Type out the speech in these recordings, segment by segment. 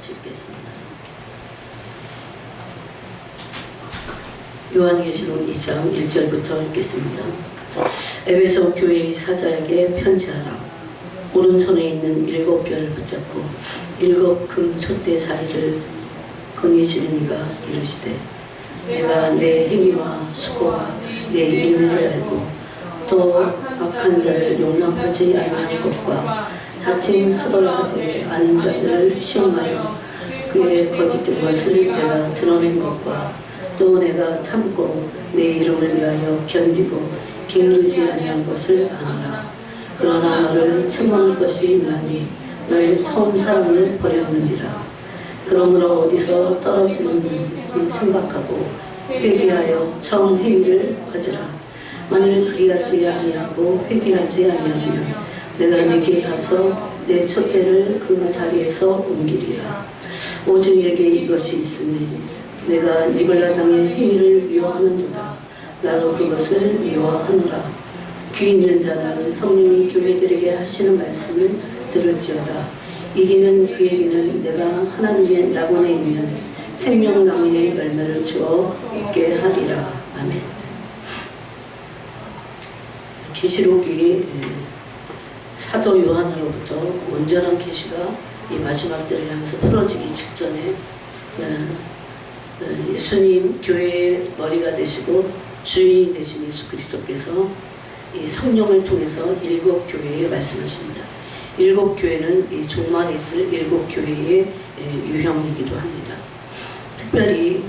같이 읽겠습니다. 요한계시록 2장 1절부터 읽겠습니다. 에베소 교회의 사자에게 편지하라. 오른손에 있는 7별을 붙잡고 7금 촛대 사이를 거니시는 이가 이르시되 내가 내 행위와 수고와 내 인내를 알고 또 악한 자를 용납하지 아니한 것과 자칭 사도라되 아닌 자들을 시험하여 그의 거짓된 것을 내가 드러낸 것과 또 내가 참고 내 이름을 위하여 견디고 게으르지 아니한 것을 아노라. 그러나 너를 책망할 것이 있나니 너의 처음 사랑을 버렸느니라. 그러므로 어디서 떨어지는지 생각하고 회개하여 처음 행위를 가지라. 만일 그리하지 아니하고 회개하지 아니하면 내가 네게 가서 내 촛대를 그 자리에서 옮기리라. 오직 내게 이것이 있으니 내가 니블라 당의 행위를 미워하는도다. 나도 그것을 미워하노라. 귀 있는 자는 성령이 교회들에게 하시는 말씀을 들을지어다. 이기는 그에게는 내가 하나님의 낙원에 있는 생명나무의 열매를 주어 먹게 하리라. 아멘. 계시록이 사도 요한으로부터 온전한 계시가 이 마지막 때를 향해서 풀어지기 직전에 예수님 교회의 머리가 되시고 주인 되신 예수 그리스도께서 이 성령을 통해서 7 교회에 말씀하십니다. 7 교회는 이 종말에 있을 7 교회의 유형이기도 합니다. 특별히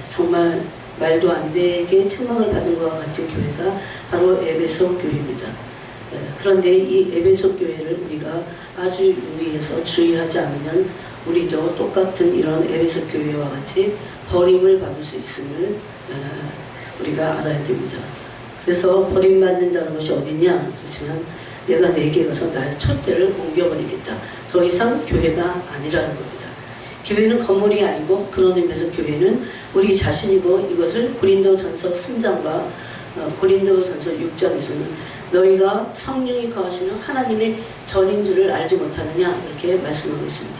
정말 말도 안 되게 책망을 받은 것과 같은 교회가 바로 에베소 교회입니다. 그런데 이 에베소 교회를 우리가 아주 유의해서 주의하지 않으면 우리도 똑같은 이런 에베소 교회와 같이 버림을 받을 수 있음을 우리가 알아야 됩니다. 그래서 버림받는다는 것이 어디냐? 그렇지만 내가 내게 가서 나의 촛대를 옮겨버리겠다. 더 이상 교회가 아니라는 겁니다. 교회는 건물이 아니고 그런 의미에서 교회는 우리 자신이고 이것을 고린도전서 3장과 고린도전서 6장에서는 너희가 성령이 거하시는 하나님의 전인 줄을 알지 못하느냐 이렇게 말씀하고 있습니다.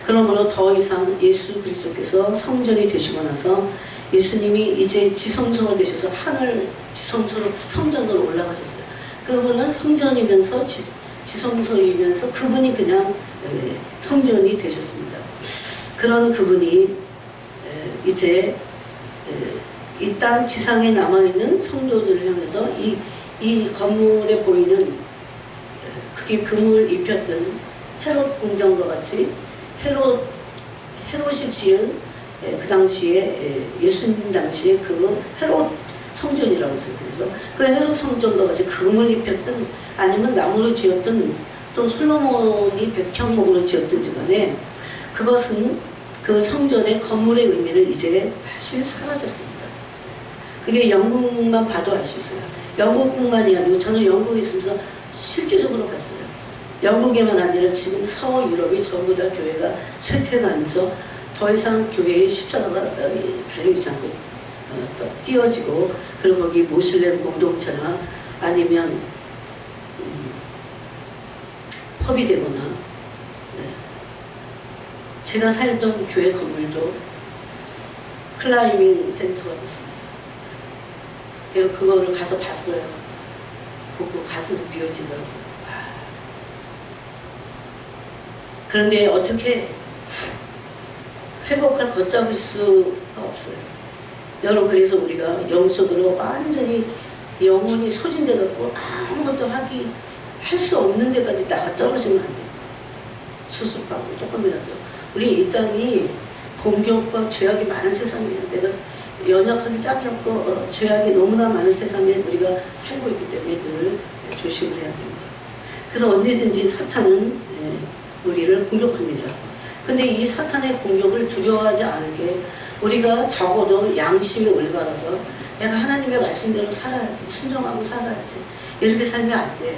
그러므로 더 이상 예수 그리스도께서 성전이 되시고 나서 예수님이 이제 지성소가 되셔서 하늘 지성소로 성전으로 올라가셨어요. 그분은 성전이면서 지성소이면서 그분이 그냥 성전이 되셨습니다. 그런 그분이 이제 이 땅 지상에 남아있는 성도들을 향해서 이 건물에 보이는 그게 금을 입혔던 헤롯 궁전과 같이 헤롯이 지은 그 당시에 예수님 당시에 그 헤롯 성전이라고 했어요. 그래서 그 헤롯 성전과 같이 금을 입혔던 아니면 나무로 지었던 또 솔로몬이 백향목으로 지었든지 간에 그것은 그 성전의 건물의 의미는 이제 사실 사라졌습니다. 그게 영국만 봐도 알 수 있어요. 영국뿐만이 아니고 저는 영국에 있으면서 실제적으로 봤어요. 영국에만 아니라 지금 서유럽이 전부 다 교회가 쇠퇴하면서 더 이상 교회의 십자가가 달려있지 않고 또 띄어지고 그리고 거기 모슬렘 공동체나 아니면 펍이 되거나 제가 살던 교회 건물도 클라이밍 센터가 됐습니다. 제가 그거를 가서 봤어요. 보고 가슴이 비어지더라고요. 그런데 어떻게 회복할 걷잡을 수가 없어요. 여러분 그래서 우리가 영적으로 완전히 영혼이 소진돼 갖고 아무것도 할 수 없는 데까지 나가 떨어지면 안 됩니다. 수습하고 조금이라도 우리 이 땅이 공격과 죄악이 많은 세상이에요. 내가 연약하기 짝이 없고 죄악이 너무나 많은 세상에 우리가 살고 있기 때문에 늘 조심을 해야 됩니다. 그래서 언제든지 사탄은 우리를 공격합니다. 근데 이 사탄의 공격을 두려워하지 않게 우리가 적어도 양심이 올바라서 내가 하나님의 말씀대로 살아야지, 순종하고 살아야지, 이렇게 살면 안 돼.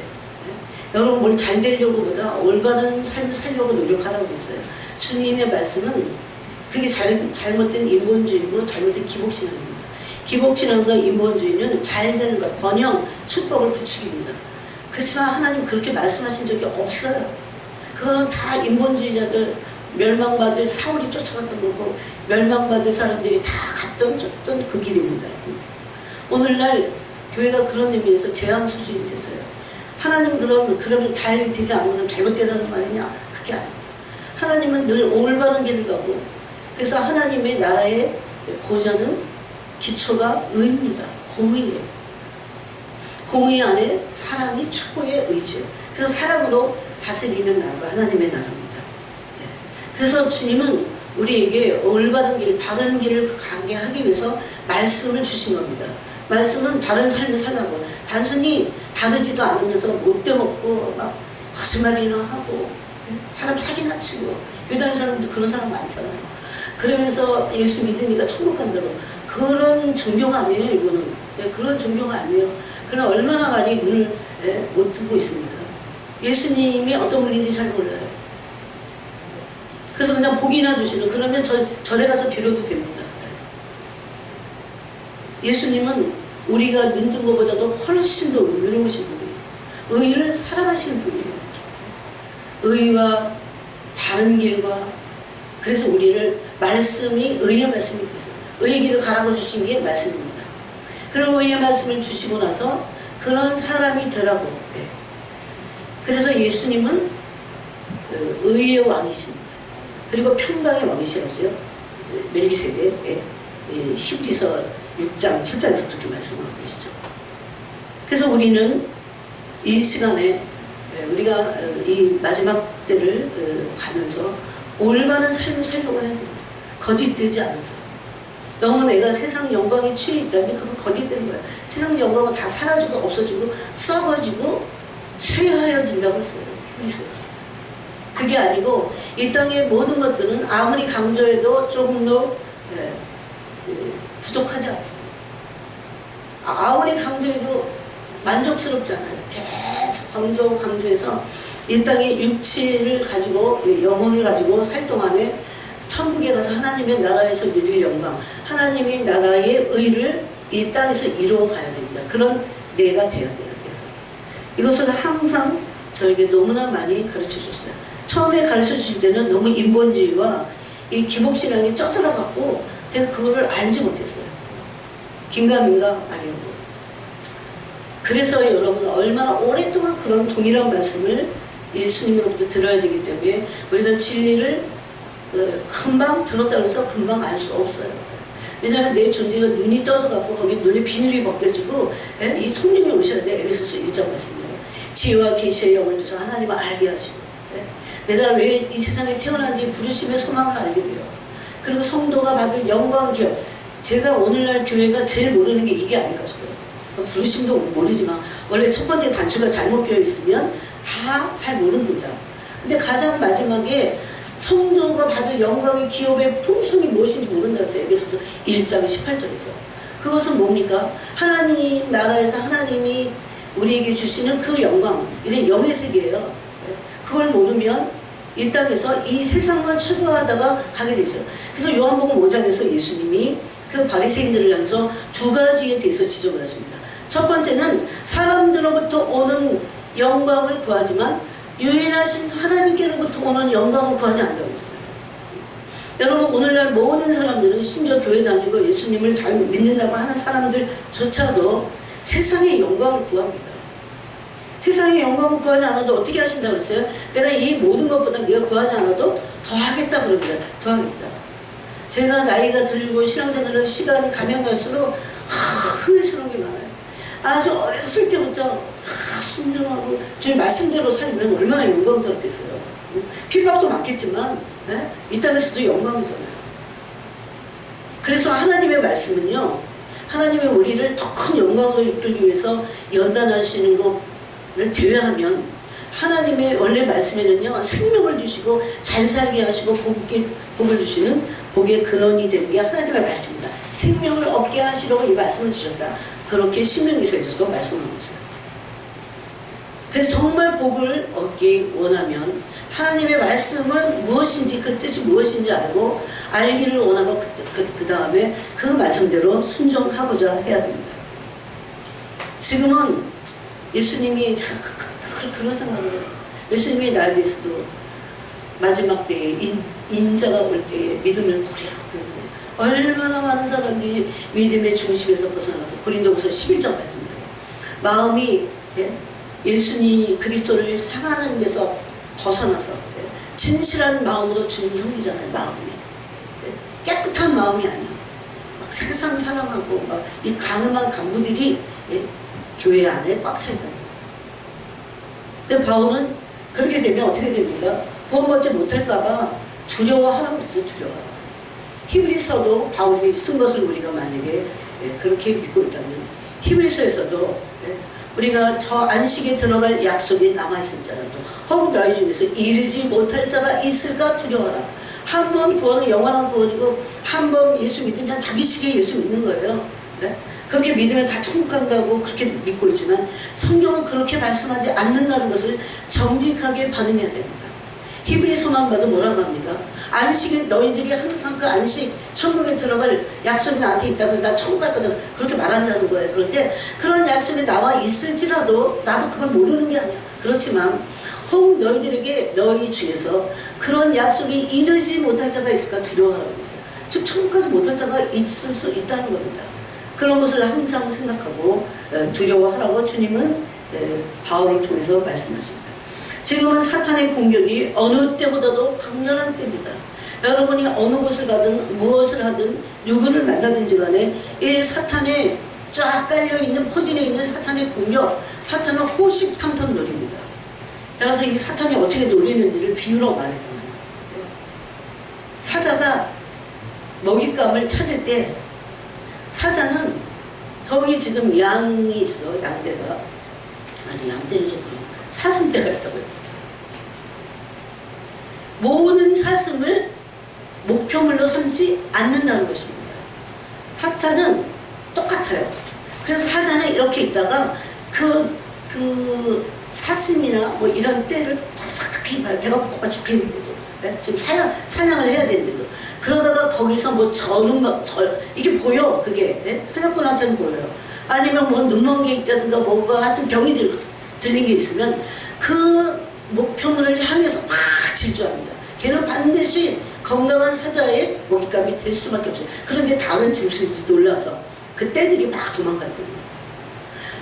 여러분 뭘 잘 되려고 보다 올바른 삶을 살려고 노력하라고 했어요. 주님의 말씀은 그게 잘못된 인본주의고 잘못된 기복신앙입니다. 기복신앙과 인본주의는 잘된 것, 번영, 축복을 부추깁니다. 그렇지만 하나님 그렇게 말씀하신 적이 없어요. 그건 다 인본주의자들 멸망받을 사울이 쫓아갔던 거고 멸망받을 사람들이 다 갔던 쫓던 그 길입니다. 오늘날 교회가 그런 의미에서 재앙 수준이 됐어요. 하나님 그러면 잘 되지 않으면 잘못되라는 말이냐? 그게 아니에요. 하나님은 늘 올바른 길을 가고 그래서 하나님의 나라의 고전은 기초가 의입니다. 공의예요. 공의 안에 사랑이 최고의 의지예요. 그래서 사랑으로 다스리는 나라가 하나님의 나라입니다. 그래서 주님은 우리에게 올바른 길, 바른 길을 가게 하기 위해서 말씀을 주신 겁니다. 말씀은 바른 삶을 살라고. 단순히 바르지도 않으면서 못돼 먹고 막 거짓말이나 하고 사람 사기나 치고 교회 다니는 사람도 그런 사람 많잖아요. 그러면서 예수 믿으니까 천국 간다고. 그런 종교가 아니에요. 이거는. 그런 종교가 아니에요. 그러나 얼마나 많이 눈을 못 뜨고 있습니까? 예수님이 어떤 분인지 잘 몰라요. 그래서 그냥 복이나 주시는. 그러면 절에 가서 빌어도 됩니다. 예수님은 우리가 눈 뜬 것보다도 훨씬 더 의로우신 분이에요. 의를 살아가시는 분이에요. 의와 바른 길과 그래서 우리를 말씀이 의의 말씀이 그래서 의의 길을 가라고 주신 게 말씀입니다. 그런 의의 말씀을 주시고 나서 그런 사람이 되라고. 그래서 예수님은 의의 왕이십니다. 그리고 평강의 왕이시라고요. 멜기세덱 히브리서 6장 7장에서 그렇게 말씀하고 계시죠. 그래서 우리는 이 시간에 우리가 이 마지막 때를 가면서 올바른 삶을 살려고 해야 됩니다. 거짓되지 않아서. 너무 내가 세상 영광에 취해 있다면 그거 거짓되는 거야. 세상 영광은 다 사라지고 없어지고 썩어지고 쇠하여진다고 했어요. 히브리서에서. 그게 아니고 이 땅의 모든 것들은 아무리 강조해도 조금 더 부족하지 않습니다. 아무리 강조해도 만족스럽잖아요. 계속 강조해서 이 땅의 육체를 가지고 영혼을 가지고 살 동안에 천국에 가서 하나님의 나라에서 누릴 영광, 하나님의 나라의 의를 이 땅에서 이루어 가야 됩니다. 그런 내가 되어야 돼요. 이것을 항상 저에게 너무나 많이 가르쳐 줬어요. 처음에 가르쳐 주실 때는 너무 인본주의와 이 기복신앙이 쩌들어갖고 그래서 그거를 알지 못했어요. 긴가민가 아니고. 그래서 여러분 얼마나 오랫동안 그런 동일한 말씀을 예수님으로부터 들어야 되기 때문에 우리가 진리를 금방 들었다고 해서 금방 알 수 없어요. 왜냐하면 내 존재가 눈이 떠져갖고 거기 눈에 비늘이 벗겨지고 이 성령이 오셔야 돼. 에베소서 1장 말씀이에요. 지혜와 계시의 영을 주셔서 하나님을 알게 하시고 내가 왜 이 세상에 태어난지 부르심의 소망을 알게 돼요. 그리고 성도가 받을 영광 기업. 제가 오늘날 교회가 제일 모르는 게 이게 아닐까 싶어요. 부르심도 모르지만 원래 첫 번째 단추가 잘못 껴 있으면 다 잘 모르는 거죠. 근데 가장 마지막에 성도가 받을 영광의 기업의 풍성이 무엇인지 모른다고 했어요. 에베소서 1장 18절에서. 그것은 뭡니까? 하나님 나라에서 하나님이 우리에게 주시는 그 영광. 이건 영의 세계예요. 그걸 모르면 이 땅에서 이 세상만 추구하다가 가게 됐어요. 그래서 요한복음 5장에서 예수님이 그 바리새인들을 향해서 두 가지에 대해서 지적을 하십니다. 첫 번째는 사람들로부터 오는 영광을 구하지만 유일하신 하나님께로부터 오는 영광을 구하지 않는다고 했어요. 여러분 오늘날 모든 사람들은 심지어 교회 다니고 예수님을 잘 믿는다고 하는 사람들조차도 세상의 영광을 구합니다. 세상의 영광을 구하지 않아도 어떻게 하신다고 했어요? 내가 이 모든 것보다 네가 구하지 않아도 더 하겠다 그럽니다. 더 하겠다. 제가 나이가 들고 신앙생활을 시간이 가면 갈수록 후회스러운 게 많아요. 아주 어렸을 때부터 순종하고 주님 말씀대로 살면 얼마나 영광스럽겠어요. 핍박도 많겠지만 이 땅에서도 영광이잖아요. 그래서 하나님의 말씀은요. 하나님의 우리를 더 큰 영광을 이끌기 위해서 연단하시는 것을 제외하면 하나님의 원래 말씀에는요. 생명을 주시고 잘 살게 하시고 복을 주시는 복의 근원이 되는 게 하나님의 말씀입니다. 생명을 얻게 하시려고 이 말씀을 주셨다. 그렇게 신명기서에서도 말씀하고 있어요. 그래서 정말 복을 얻기 원하면 하나님의 말씀은 무엇인지 그 뜻이 무엇인지 알고 알기를 원하고 그 다음에 그 말씀대로 순종하고자 해야 됩니다. 지금은 예수님이 그런 생각을 해요. 예수님이 나에 대해서도 마지막 때에 인자가 올 때에 믿음을 버려. 얼마나 많은 사람들이 믿음의 중심에서 벗어나서 고린도후서 11장 말씀대로 마음이 예수님 그리스도를 향하는 데서 벗어나서 진실한 마음으로 주님 섬기잖아요. 마음이 깨끗한 마음이 아니야. 막 세상 사람하고 막 이 가늠한 간부들이 교회 안에 꽉 차 있다는 거예요. 근데 바울은 그렇게 되면 어떻게 됩니까? 구원받지 못할까봐 두려워하라고 그랬어요. 두려워. 히브리서도 바울이 쓴 것을 우리가 만약에 그렇게 믿고 있다면 히브리서에서도 우리가 저 안식에 들어갈 약속이 남아있을지라도 혹 너희 중에서 이르지 못할 자가 있을까 두려워하라. 한 번 구원은 영원한 구원이고 한 번 예수 믿으면 자기식에 예수 믿는 거예요. 네? 그렇게 믿으면 다 천국 간다고 그렇게 믿고 있지만 성경은 그렇게 말씀하지 않는다는 것을 정직하게 반응해야 됩니다. 히브리서만 봐도 뭐라고 합니까? 안식에 너희들이 항상 그 안식 천국에 들어갈 약속이 나한테 있다 그래서 나 천국 갈 거다 그렇게 말한다는 거예요. 그런데 그런 약속이 나와 있을지라도 나도 그걸 모르는 게 아니야. 그렇지만 혹 너희들에게 너희 중에서 그런 약속이 이르지 못할 자가 있을까 두려워하라고 했어요. 즉 천국까지 못할 자가 있을 수 있다는 겁니다. 그런 것을 항상 생각하고 두려워하라고 주님은 바울을 통해서 말씀하십니다. 지금은 사탄의 공격이 어느 때보다도 강렬한 때입니다. 여러분이 어느 곳을 가든 무엇을 하든 누구를 만나든지 간에 이 사탄에 쫙 깔려있는 포진해 있는 사탄의 공격, 사탄은 호식탐탐 노립니다. 그래서 이 사탄이 어떻게 노리는지를 비유로 말했잖아요. 사자가 먹잇감을 찾을 때 사자는 저기 지금 양이 있어. 양떼가 아니 양떼는 좀 그렇고 사슴떼가 있다고 했어요. 모든 사슴을 목표물로 삼지 않는다는 것입니다. 사탄은 똑같아요. 그래서 사자는 이렇게 있다가 그 사슴이나 뭐 이런 떼를 자삭하게 배가 고파 죽겠는데도 지금 사냥을 해야 되는데도 그러다가 거기서 뭐 이게 보여. 그게 사냥꾼한테는 보여요. 아니면 뭐 눈먼 게 있다든가 뭐가 하여튼 병이 들린 게 있으면 그 목표물을 향해서 막 질주합니다. 걔는 반드시 건강한 사자의 먹잇감이 될 수밖에 없어요. 그런데 다른 짐승들이 놀라서 그 떼들이 막 도망갔거든요.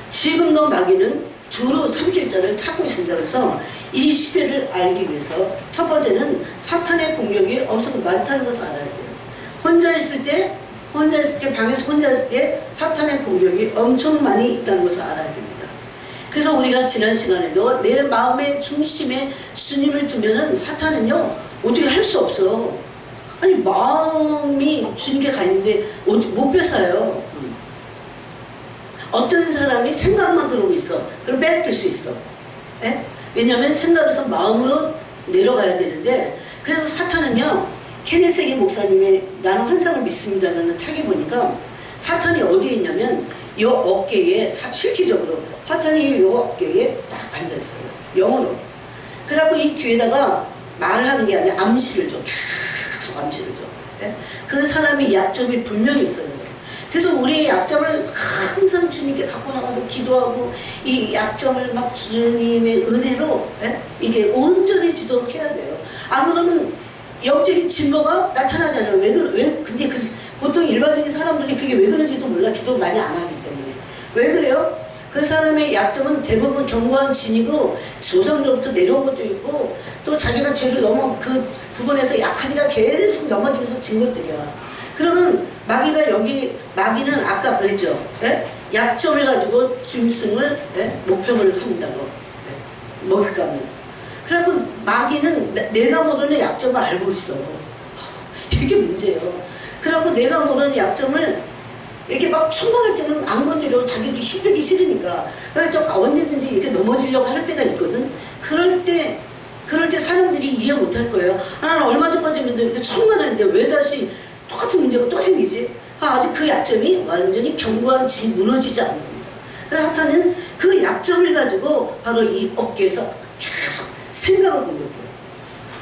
지금도 마귀는 두루 삼킬 자를 찾고 있습니다. 그래서 이 시대를 알기 위해서 첫 번째는 사탄의 공격이 엄청 많다는 것을 알아야 돼요. 혼자 있을 때 방에서 혼자 있을 때 사탄의 공격이 엄청 많이 있다는 것을 알아야 됩니다. 그래서 우리가 지난 시간에도 내 마음의 중심에 주님을 두면은 사탄은요 어떻게 할 수 없어. 아니 마음이 주님께 가 있는데 못 뺏어요. 어떤 사람이 생각만 들어오고 있어. 그럼 뺏길 수 있어. 에? 왜냐하면 생각에서 마음으로 내려가야 되는데 그래서 사탄은요 케네세기 목사님의 나는 환상을 믿습니다라는 책에 보니까 사탄이 어디에 있냐면 이 어깨에 실질적으로 사탄이 이 어깨에 딱 앉아있어요. 영으로. 그래갖고 이 귀에다가 말을 하는 게 아니라 암시를 줘. 계속 암시를 줘. 에? 그 사람이 약점이 분명히 있어요. 그래서 우리의 약점을 항상 주님께 갖고 나가서 기도하고 이 약점을 막 주님의 은혜로 이게 온전히 지도록 해야 돼요. 안 그러면 영적인 진보가 나타나잖아요. 근데 보통 일반적인 사람들이 그게 왜 그런지도 몰라. 기도 많이 안 하기 때문에. 왜 그래요? 그 사람의 약점은 대부분 견고한 진이고 조상로부터 내려온 것도 있고 또 자기가 죄를 넘어 그 부분에서 약하니까 계속 넘어지면서 진 것들이야. 그러면 마귀는 아까 그랬죠. 약점을 가지고 짐승을 목표물을 삼는다고. 먹잇감을. 그래갖고 마귀는 내가 모르는 약점을 알고 있어. 이게 문제예요. 그래갖고 내가 모르는 약점을 이렇게 막 충만할 때는 안 건드려. 자기도 힘들기 싫으니까. 그래서 언제든지 이렇게 넘어지려고 할 때가 있거든. 그럴 때 사람들이 이해 못할 거예요. 나는 얼마 전까지 이렇게 충만했는데 왜 다시 똑같은 문제가 또 생기지? 아직 그 약점이 완전히 견고한 지 무너지지 않는 겁니다. 그래서 사탄은 그 약점을 가지고 바로 이 어깨에서 계속 생각을 공격해요.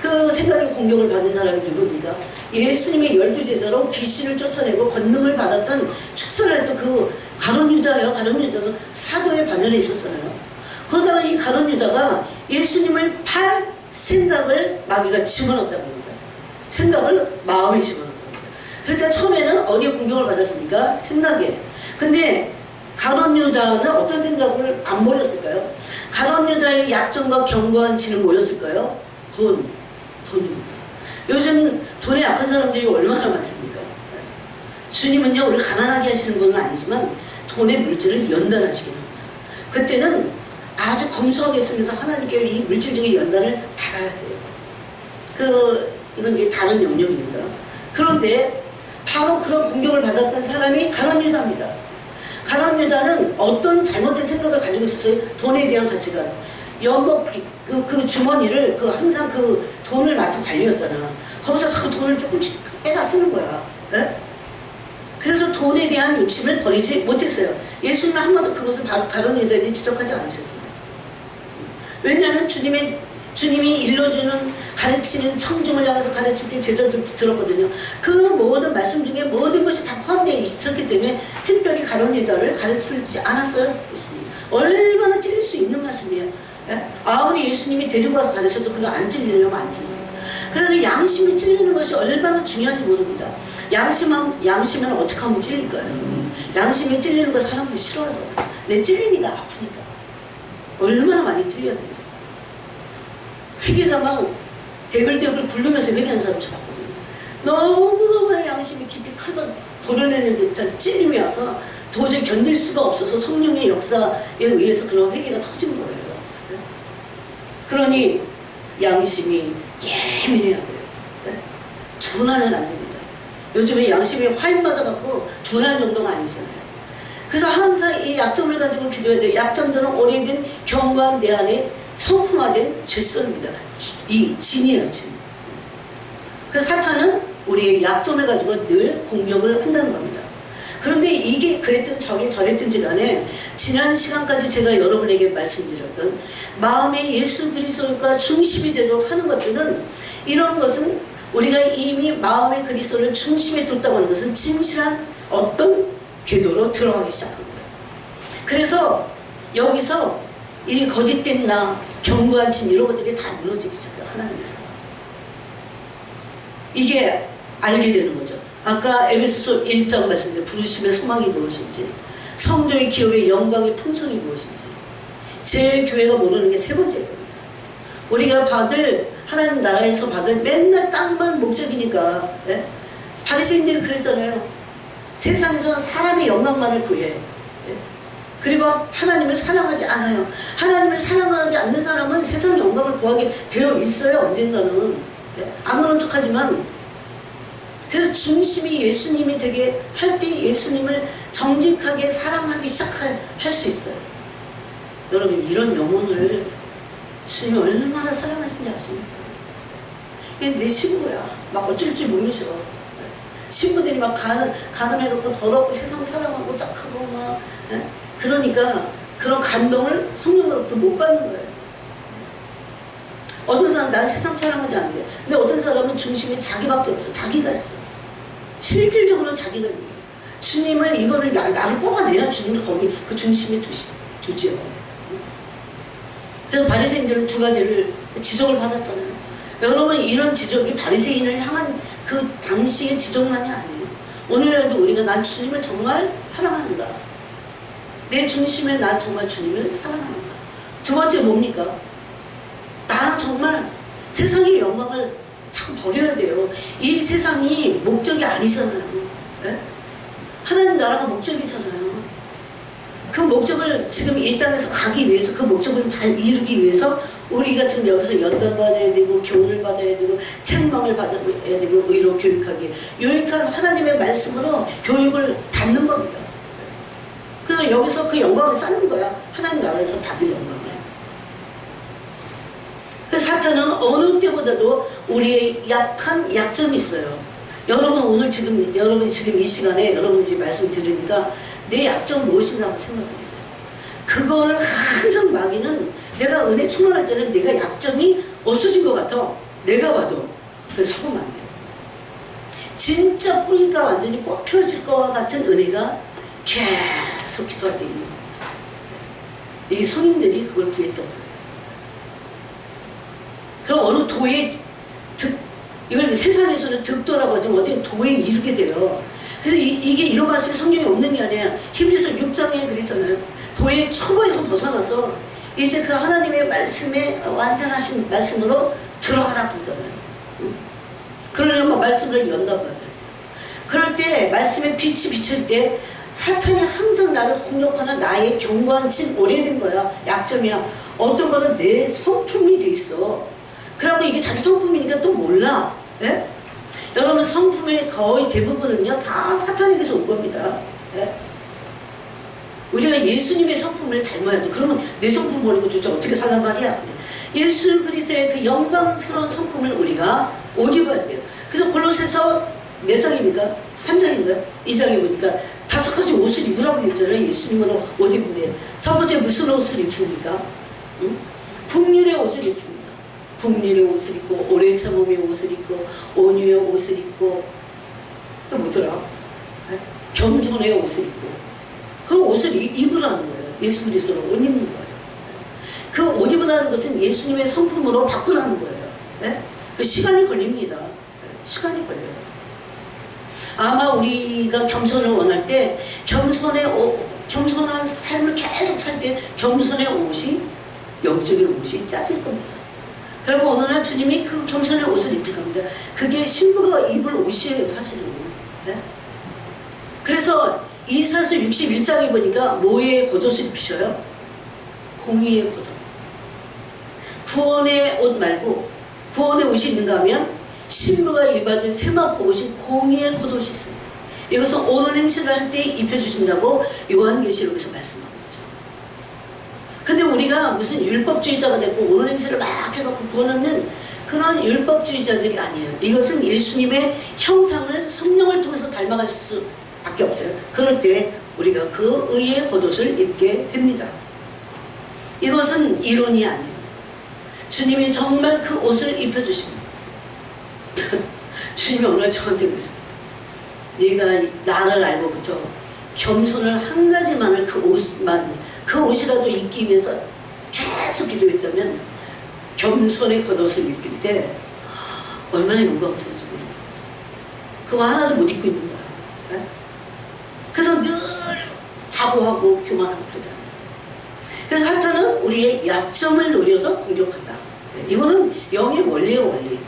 그 생각의 공격을 받은 사람이 누굽니까? 예수님의 12제자로 귀신을 쫓아내고 권능을 받았던 축사를 했던 그 가룟 유다예요. 가룟 유다가 사도의 반열에 있었잖아요. 그러다가 이 가룟 유다가 예수님을 팔 생각을 마귀가 집어넣었다는 겁니다. 생각을 마음에 집어넣는 겁니다. 그러니까 처음에는 어디에 공격을 받았습니까? 생각에. 근데 가룟 유다는 어떤 생각을 안 버렸을까요? 가룟 유다의 약점과 견고한 진은 뭐였을까요? 돈입니다. 요즘 돈에 약한 사람들이 얼마나 많습니까? 주님은요, 우리를 가난하게 하시는 분은 아니지만 돈의 물질을 연단하시긴 합니다. 그때는 아주 검소하게 쓰면서 하나님께 이 물질적인 연단을 받아야 돼요. 이건 이제 다른 영역입니다. 그런데 바로 그런 공격을 받았던 사람이 가룟 유다입니다. 가룟 유다는 어떤 잘못된 생각을 가지고 있었어요? 돈에 대한 가치관. 연목 그 주머니를 항상 그 돈을 맡은 관리였잖아. 거기서 자꾸 돈을 조금씩 빼다 쓰는 거야. 네? 그래서 돈에 대한 욕심을 버리지 못했어요. 예수님은 한 번도 그것을 가룟 유다에게 지적하지 않으셨어요. 왜냐하면 주님이 일러주는 가르치는 청중을 향해서 가르칠 때 제자들 들었거든요. 그 모든 말씀 중에 모든 것이 다 포함되어 있었기 때문에 특별히 가룟 유다를 가르치지 않았어요. 예수님. 얼마나 찔릴 수 있는 말씀이에요. 예? 아무리 예수님이 데리고 와서 가르쳐도 그거 안 찔리려면 안 찔려요. 그래서 양심이 찔리는 것이 얼마나 중요한지 모릅니다. 양심은 어떻게 하면 찔릴까요? 양심이 찔리는 거 사람들이 싫어하잖아요. 내 찔리니까 아프니까. 얼마나 많이 찔려야 되죠. 회개가 막 대글대글 굴르면서 회개하는 사람 저 봤거든요. 너무너무나 양심이 깊이 칼로 도려내는 듯한 찔림이 와서 도저히 견딜 수가 없어서 성령의 역사에 의해서 그런 회개가 터진 거예요. 그러니 양심이 예민해야 돼요. 둔하면 안 됩니다. 요즘에 양심이 활 맞아갖고 둔한 정도가 아니잖아요. 그래서 항상 이 약점을 가지고 기도해야 돼요. 약점들은 오래된 경고한 내 안에 성품화된 죄성입니다. 이 진이에요, 진. 그래서 사탄은 우리의 약점을 가지고 늘 공격을 한다는 겁니다. 그런데 이게 그랬든 저랬든지 간에 지난 시간까지 제가 여러분에게 말씀드렸던 마음의 예수 그리스도가 중심이 되도록 하는 것들은, 이런 것은 우리가 이미 마음의 그리스도를 중심에 뒀다고 하는 것은 진실한 어떤 궤도로 들어가기 시작한 거예요. 그래서 여기서 이 거짓된 나, 견고한 진, 이런 것들이 다 무너지기 시작해요. 하나님께서. 이게 알게 되는 거죠. 아까 에베소서 1장 말씀드린 부르심의 소망이 무엇인지, 성도의 기업의 영광의 풍성이 무엇인지, 제 교회가 모르는 게 세 번째일 겁니다. 우리가 받을, 하나님 나라에서 받을 맨날 땅만 목적이니까, 예? 바리새인들이 그랬잖아요. 세상에서 사람의 영광만을 구해. 예? 그리고 하나님을 사랑하지 않아요. 하나님을 사랑하지 않는 사람은 세상 영광을 구하게 되어 있어요. 언젠가는. 예? 아무런 척하지만. 그래서 중심이 예수님이 되게 할 때 예수님을 정직하게 사랑하기 시작할 수 있어요. 여러분, 이런 영혼을 주님이 얼마나 사랑하신지 아십니까? 내 친구야. 막 어쩔 줄 모르셔. 친구들이 막 가늠해갖고 더럽고 세상 사랑하고 짝하고 막. 예? 그러니까 그런 감동을 성령으로부터 못 받는 거예요. 어떤 사람은 난 세상 사랑하지 않는데, 근데 어떤 사람은 중심에 자기밖에 없어. 자기가 있어. 실질적으로 자기가 있는 거예요. 주님을, 이거를 나를 뽑아내야 주님을 거기 그 중심에 두지요. 그래서 바리새인들은 두 가지를 지적을 받았잖아요. 여러분, 이런 지적이 바리새인을 향한 그 당시의 지적만이 아니에요. 오늘날도 우리가 난 주님을 정말 사랑하는가, 내 중심에 난 정말 주님을 사랑하는가. 두 번째 뭡니까? 나는 정말 세상의 영광을 자꾸 버려야 돼요. 이 세상이 목적이 아니잖아요. 네? 하나님 나라가 목적이잖아요. 그 목적을 지금 이 땅에서 가기 위해서, 그 목적을 잘 이루기 위해서 우리가 지금 여기서 연단받아야 되고, 교훈을 받아야 되고, 책망을 받아야 되고, 의로 교육하기, 유익한 하나님의 말씀으로 교육을 받는 겁니다. 그래서 여기서 그 영광을 쌓는 거야. 하나님 나라에서 받을 영광을. 그 사탄은 어느 때보다도 우리의 약한 약점이 있어요. 여러분, 오늘 지금, 여러분이 지금 이 시간에 여러분이 지금 말씀 들으니까 내 약점 무엇인가 한번 생각해보세요. 그거를 항상 마귀는, 내가 은혜 충만할 때는 내가 약점이 없어진 것 같아. 내가 봐도. 그래서 속으면 안 돼요. 진짜 뿌리가 완전히 뽑혀질 것과 같은 은혜가 계속 기도할 때 있는 거예요. 이 성인들이 그걸 구했던 거예요. 그럼 어느 도에 이걸 세상에서는 득도라고 하지만 어디 도에 이르게 돼요. 그래서 이게 이런 말씀이 성경에 없는 게 아니라 히브리서 6장에 그랬잖아요. 도의 초보에서 벗어나서 이제 그 하나님의 말씀에 완전하신 말씀으로 들어가라 그러잖아요. 그러려면 말씀을 연답받아야 돼요. 그럴 때 말씀의 빛이 비칠 때 사탄이 항상 나를 공격하는 나의 견고한 진 오래된 거야. 약점이야. 어떤 거는 내 성품이 돼 있어. 그러고 이게 자기 성품이니까 또 몰라. 예? 여러분 성품의 거의 대부분은요 다 사탄에게서 온 겁니다. 예? 우리가 예수님의 성품을 닮아야지. 그러면 내 성품 버리고 도대체 어떻게 살란 말이야. 예수 그리스도의 그 영광스러운 성품을 우리가 옷 입어야 돼요. 그래서 골로새서 몇 장입니까? 3장인가요? 2장에 보니까 5가지 옷을 입으라고 했잖아요. 예수님으로 옷 입는데 첫 번째 무슨 옷을 입습니까? 응? 긍휼의 옷을 입습니다. 긍휼의 옷을 입고 오래 참음의 옷을 입고 온유의 옷을 입고 또 뭐더라? 겸손의 옷을 입고 그 옷을 입으라는 거예요. 예수 그리스도로 옷 입는 거예요. 그 옷 입으라는 것은 예수님의 성품으로 바꾸라는 거예요. 네? 그 시간이 걸립니다. 시간이 걸려요. 아마 우리가 겸손을 원할 때 겸손한 삶을 계속 살 때 겸손의 옷이 영적인 옷이 짜질 겁니다. 그리고 어느 날 주님이 그 겸손의 옷을 입힐 겁니다. 그게 신부가 입을 옷이에요 사실은. 네? 그래서 이사야서 61장에 보니까 뭐의 겉옷을 입히셔요? 공의의 겉옷. 구원의 옷 말고 구원의 옷이 있는가 하면 신부가 입어준 세마포 옷이 공의의 겉옷이 있습니다. 이것은 오늘 행실을 할 때 입혀주신다고 요한계시록에서 말씀하고 있죠. 근데 우리가 무슨 율법주의자가 됐고 오늘 행실을 막 해갖고 구원하는 그런 율법주의자들이 아니에요. 이것은 예수님의 형상을 성령을 통해서 닮아갈 수밖에 없어요. 그럴 때 우리가 그 의의 겉옷을 입게 됩니다. 이것은 이론이 아니에요. 주님이 정말 그 옷을 입혀주십니다. 주님이 오늘 저한테 그랬어요. 네가 나를 알고부터 겸손을 한 가지만을 그 옷이라도 입기 위해서 계속 기도했다면 겸손의 겉옷을 입힐 때 얼마나 영광스러운지 모르겠어요. 그거 하나도 못 입고 있는 거야. 네? 그래서 늘 자고하고 교만하고 그러잖아요. 그래서 사탄은 우리의 약점을 노려서 공격한다. 네? 이거는 영의 원리예요, 원리.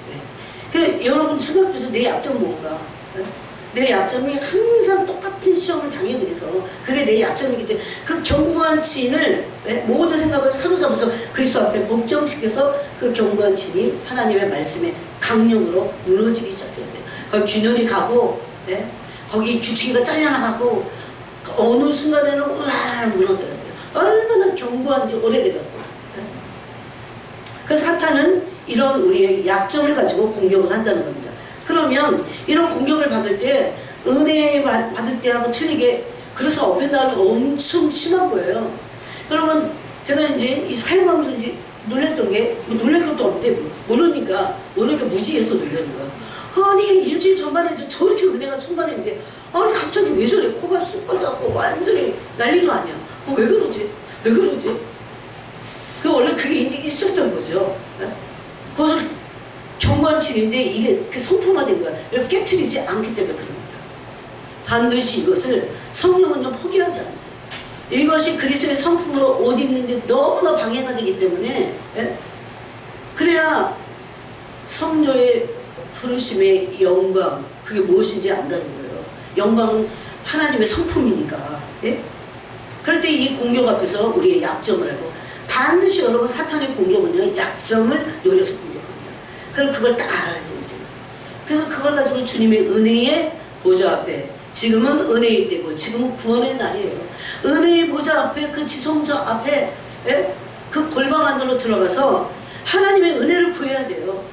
네? 여러분 생각해서 내 약점 뭔가? 네? 내 약점이 항상 똑같은 시험을 당해. 그래서 그게 내 약점이기 때문에 그 견고한 진을 모든 생각을 사로잡아서 그리스도 앞에 복종시켜서 그 견고한 진이 하나님의 말씀에 강령으로 무너지기 시작해야 돼요. 거기 균열이 가고 거기 규칙이가 잘려나가고 어느 순간에는 우와 무너져야 돼요. 얼마나 견고한지 오래돼갖고. 그 사탄은 이런 우리의 약점을 가지고 공격을 한다는 겁니다. 그러면 이런 공격을 받을 때 은혜 받을 때하고 틀리게 그래서 어펜다는 엄청 심한 거예요. 그러면 제가 이제 이 사용하면서 이제 놀랬던 게 놀랄 것도 없는데 모르니까 무지해서 놀라는 거야. 아니 일주일 전반에 저렇게 은혜가 충만했는데 아니 갑자기 왜 저래 코가 쑥 빠져갖고 완전히 난리가 아니야. 왜 그러지? 왜 그러지? 원래 그게 이제 있었던 거죠. 그것을 견고한 진인데 이게 그 성품화된 거야. 이렇게 깨트리지 않기 때문에 그럽니다. 반드시 이것을 성령은 좀 포기하지 않으세요. 이것이 그리스도의 성품으로 옷 입는데 너무나 방해가 되기 때문에 그래야 성녀의 부르심의 영광 그게 무엇인지 안다는 거예요. 영광은 하나님의 성품이니까. 그럴 때 이 공격 앞에서 우리의 약점을 알고 반드시 여러분 사탄의 공격은요 약점을 노려서 공격합니다. 그럼 그걸 딱 알아야 돼요. 이제. 그래서 그걸 가지고 주님의 은혜의 보좌 앞에 지금은 은혜의 때고 지금은 구원의 날이에요. 은혜의 보좌 앞에 그 지성소 앞에 그 골방 안으로 들어가서 하나님의 은혜를 구해야 돼요.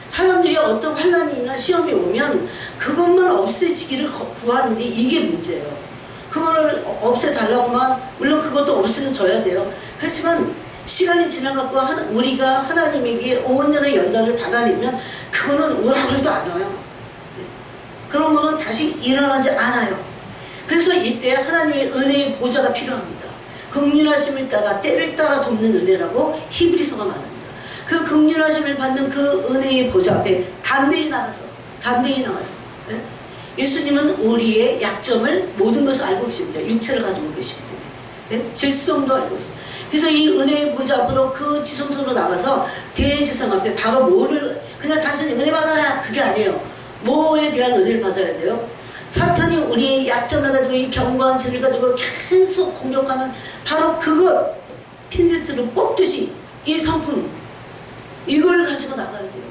사람들이 어떤 환난이나 시험이 오면 그것만 없애지기를 구하는데 이게 문제예요. 그거를 없애달라고만 물론 그것도 없애줘야 돼요. 그렇지만 시간이 지나갖고 우리가 하나님에게 온전한 연단을 받아내면 그거는 오라고 해도 안 와요. 그런 거는 다시 일어나지 않아요. 그래서 이때 하나님의 은혜의 보좌가 필요합니다. 긍휼하심을 따라 때를 따라 돕는 은혜라고 히브리서가 말합니다. 그 긍휼하심을 받는 그 은혜의 보좌 앞에 담대히 나가서 예? 예수님은 우리의 약점을 모든 것을 알고 계십니다. 육체를 가지고 계시기 때문에 예? 죄성도 알고 계십니다. 그래서 이 은혜의 보좌 앞으로 그 지성소로 나가서 대지성 앞에 바로 뭐를 그냥 단순히 은혜 받아라 그게 아니에요. 뭐에 대한 은혜를 받아야 돼요? 사탄이 우리의 약점을 가지고 이 견고한 죄를 가지고 계속 공격하는 바로 그것 핀세트로 뽑듯이 이 성품 이걸 가지고 나가야 돼요.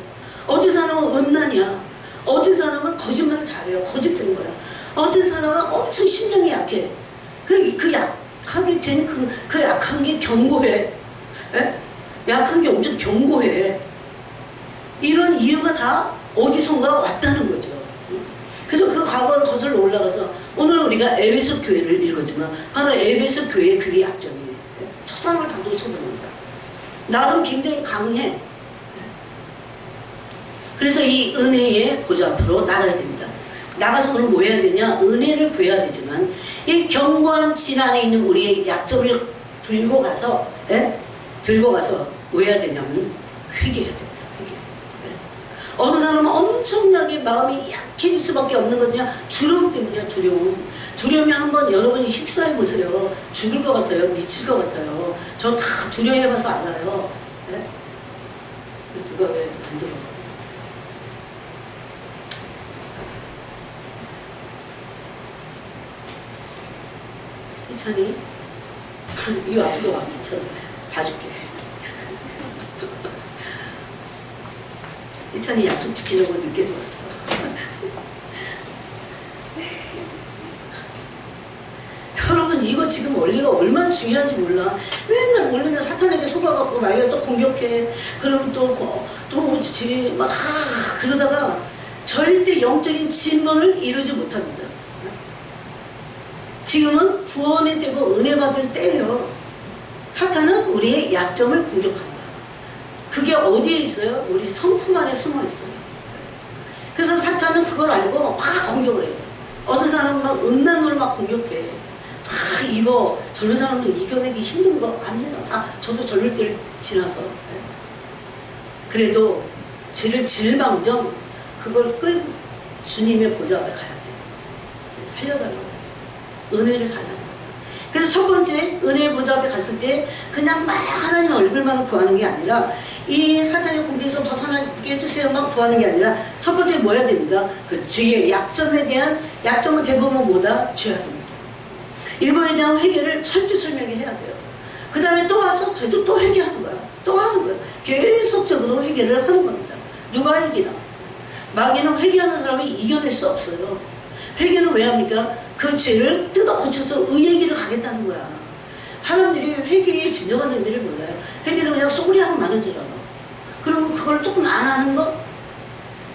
어떤 사람은 음란이야. 어떤 사람은 거짓말을 잘해요. 거짓되는 거야. 어떤 사람은 엄청 심령이 약해. 그 약하게 된 그 약한 게 견고해. 에? 약한 게 엄청 견고해. 이런 이유가 다 어디선가 왔다는 거죠. 그래서 그 과거를 거슬러 올라가서 오늘 우리가 에베소 교회를 읽었지만 바로 에베소 교회의 그게 약점이에요. 첫 사람을 다 놓쳐버린 거야. 나름 굉장히 강해. 그래서 이 은혜의 보좌 앞으로 나가야 됩니다. 나가서 그럼 뭐 해야 되냐? 은혜를 구해야 되지만 이 견고한 진 안에 있는 우리의 약점을 들고 가서 뭐 해야 되냐면 회개해야 됩니다. 어느 사람은 엄청나게 마음이 약해질 수밖에 없는 거냐? 두려움 때문이야. 두려움이 한번 여러분이 휩싸여 보세요. 죽을 것 같아요. 미칠 것 같아요. 저 다 두려워해봐서 알아요. 네? 누가 왜 안 들어? 이찬이 이 앞으로 와. 이찬이 봐줄게. 이찬이 약속 지키려고 늦게 들어왔어. 여러분 이거 지금 원리가 얼마나 중요한지 몰라. 맨날 모르면 사탄에게 속아갖고 마이가 또 공격해. 그럼 또 막 그러다가 절대 영적인 진본을 이루지 못합니다. 지금은 구원의 때고 은혜 받을 때예요. 사탄은 우리의 약점을 공격합니다. 그게 어디에 있어요? 우리 성품 안에 숨어 있어요. 그래서 사탄은 그걸 알고 막 공격을 해요. 어떤 사람은 막 음란으로 막 공격해. 이거 저런 사람도 이겨내기 힘든 거 압니다. 다 저도 저럴 때를 지나서. 그래도 죄를 질망정 그걸 끌고 주님의 보좌 앞에 가야 돼. 살려달라고. 은혜를 달라는 거다. 그래서 첫 번째 은혜의 보좌 앞에 갔을 때 그냥 막 하나님 얼굴만 구하는 게 아니라 이 사탄의 공격에서 벗어나게 해주세요만 구하는 게 아니라 첫 번째 뭐 해야 됩니까? 그 죄의 약점에 대한 약점은 대부분 뭐다? 죄악입니다. 이거에 대한 회개를 철두철미하게 해야 돼요. 그 다음에 또 와서 그래도 또 회개하는 거야. 또 하는 거야. 계속적으로 회개를 하는 겁니다. 누가 이기나? 마귀는 회개하는 사람이 이겨낼 수 없어요. 회개는 왜 합니까? 그 죄를 뜯어 고쳐서 의의 길을 가겠다는 거야. 사람들이 회개의 진정한 의미를 몰라요. 회개는 그냥 소리하고 마는 줄 알아. 그리고 그걸 조금 안 하는 거?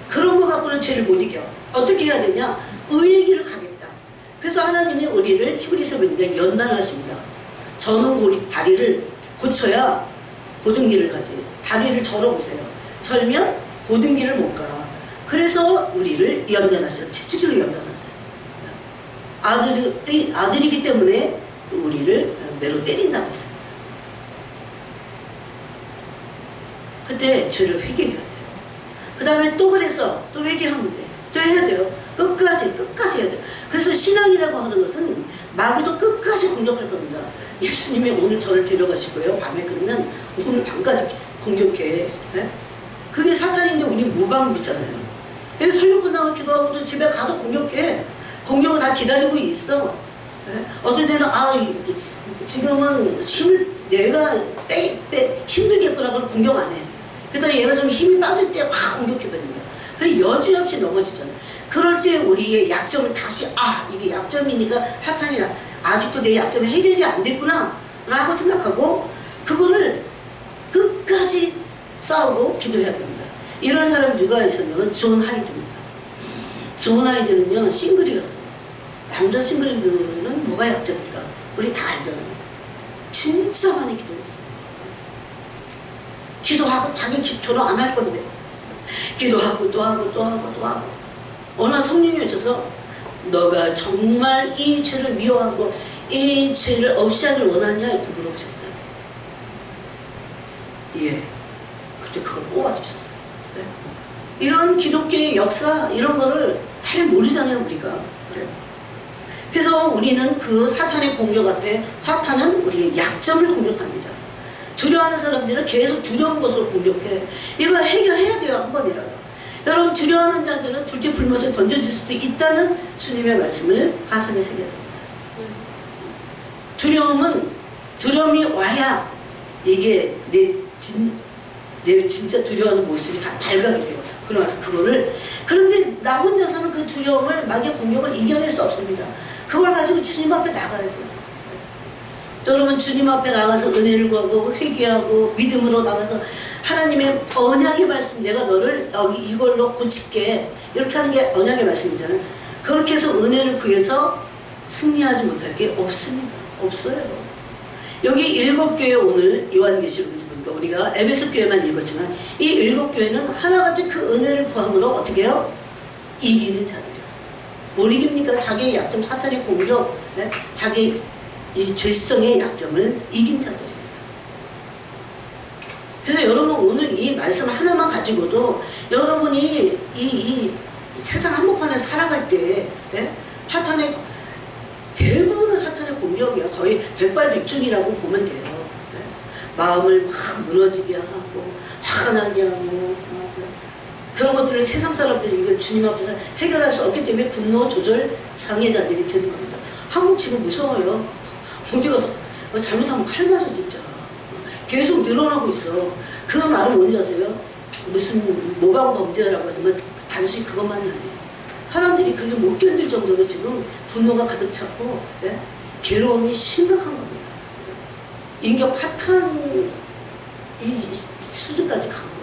그런 거 갖고는 죄를 못 이겨. 어떻게 해야 되냐? 의의 길을 가겠다. 그래서 하나님이 우리를 히브리서 보니까 연단하십니다. 저는 다리를 고쳐야 고든 길을 가지. 다리를 절어보세요. 절면 고든 길을 못 가. 그래서 우리를 연단하셔요. 채찍으로 연단하세요. 아들이기 때문에 우리를 매로 때린다고 했습니다. 그때 죄를 회개해야 돼요. 그 다음에 또 그래서 또 회개하면 돼요. 또 해야 돼요. 끝까지 해야 돼요. 그래서 신앙이라고 하는 것은 마귀도 끝까지 공격할 겁니다. 예수님이 오늘 저를 데려가시고요. 밤에 그러면 오늘 밤까지 공격해. 네? 그게 사탄인데 우리 무방 믿잖아요. 설교 끝나고 기도하고도 집에 가도 공격해. 공격을 다 기다리고 있어. 네? 어떤 때는 지금은 내가 힘들겠구나 그걸 공격 안 해. 그랬더니 얘가 좀 힘이 빠질 때 확 공격해버립니다. 그래서 여지없이 넘어지잖아요. 그럴 때 우리의 약점을 다시 이게 약점이니까 사탄이 아직도 내 약점이 해결이 안 됐구나 라고 생각하고 그거를 끝까지 싸우고 기도해야 됩니다. 이런 사람이 누가 있었냐면 존 하이드입니다. 존 하이드는요 싱글이었어요. 남자 싱글들은 뭐가 약점일까? 우리 다 알잖아요. 진짜 많이 기도했어요. 기도하고 자기 결혼 안 할 건데 기도하고 또 하고 어느 날 성령이 오셔서 너가 정말 이 죄를 미워하고 이 죄를 없이 하길 원하냐? 이렇게 물어보셨어요. 예. 그때 뽑아주셨어요. 네. 이런 기독교의 역사 이런 거를 잘 모르잖아요 우리가. 그래요. 그래서 우리는 그 사탄의 공격 앞에 사탄은 우리의 약점을 공격합니다. 두려워하는 사람들은 계속 두려운 것으로 공격해. 이걸 해결해야 돼요 한 번이라도. 여러분 두려워하는 자들은 둘째 불못에 던져질 수도 있다는 주님의 말씀을 가슴에 새겨야 됩니다. 두려움이 와야 이게 내 진짜 두려워하는 모습이 다 발각이 돼요. 그러면서 그런데 나 혼자서는 그 두려움을 마귀의 공격을 이겨낼 수 없습니다. 그걸 가지고 주님 앞에 나가야 돼요. 여러분 주님 앞에 나가서 은혜를 구하고 회개하고 믿음으로 나가서 하나님의 언약의 말씀, 내가 너를 여기 이걸로 고칠게, 이렇게 하는 게 언약의 말씀이잖아요. 그렇게 해서 은혜를 구해서 승리하지 못할 게 없습니다. 없어요. 여기 7교회 오늘 요한계시록 보니까 우리가 에베소 교회만 읽었지만 이 7교회는 하나같이 그 은혜를 구함으로 어떻게 해요? 이기는 자들이었어요. 뭘 이깁니까? 자기의 약점, 사탄의 공격, 네? 자기 이 죄성의 약점을 이긴 자들입니다. 그래서 여러분 오늘 이 말씀 하나만 가지고도 여러분이 이 세상 한복판에 살아갈 때 네? 대부분은 사탄의 공격이야. 거의 백발백중이라고 보면 돼요. 네? 마음을 막 무너지게 하고 화가 나게 하고 그런 것들을 세상 사람들이 이거 주님 앞에서 해결할 수 없기 때문에 분노 조절 장애자들이 되는 겁니다. 한국 지금 무서워요. 어디 가서 잘못하면 칼 맞아 진짜. 계속 늘어나고 있어. 그 말은 뭔지 아세요? 무슨 모방 범죄라고 하지만 단순히 그것만이 아니에요. 사람들이 그게 못 견딜 정도로 지금 분노가 가득 찼고 예? 괴로움이 심각한 겁니다. 인격 파탄 이 수준까지 간 거예요.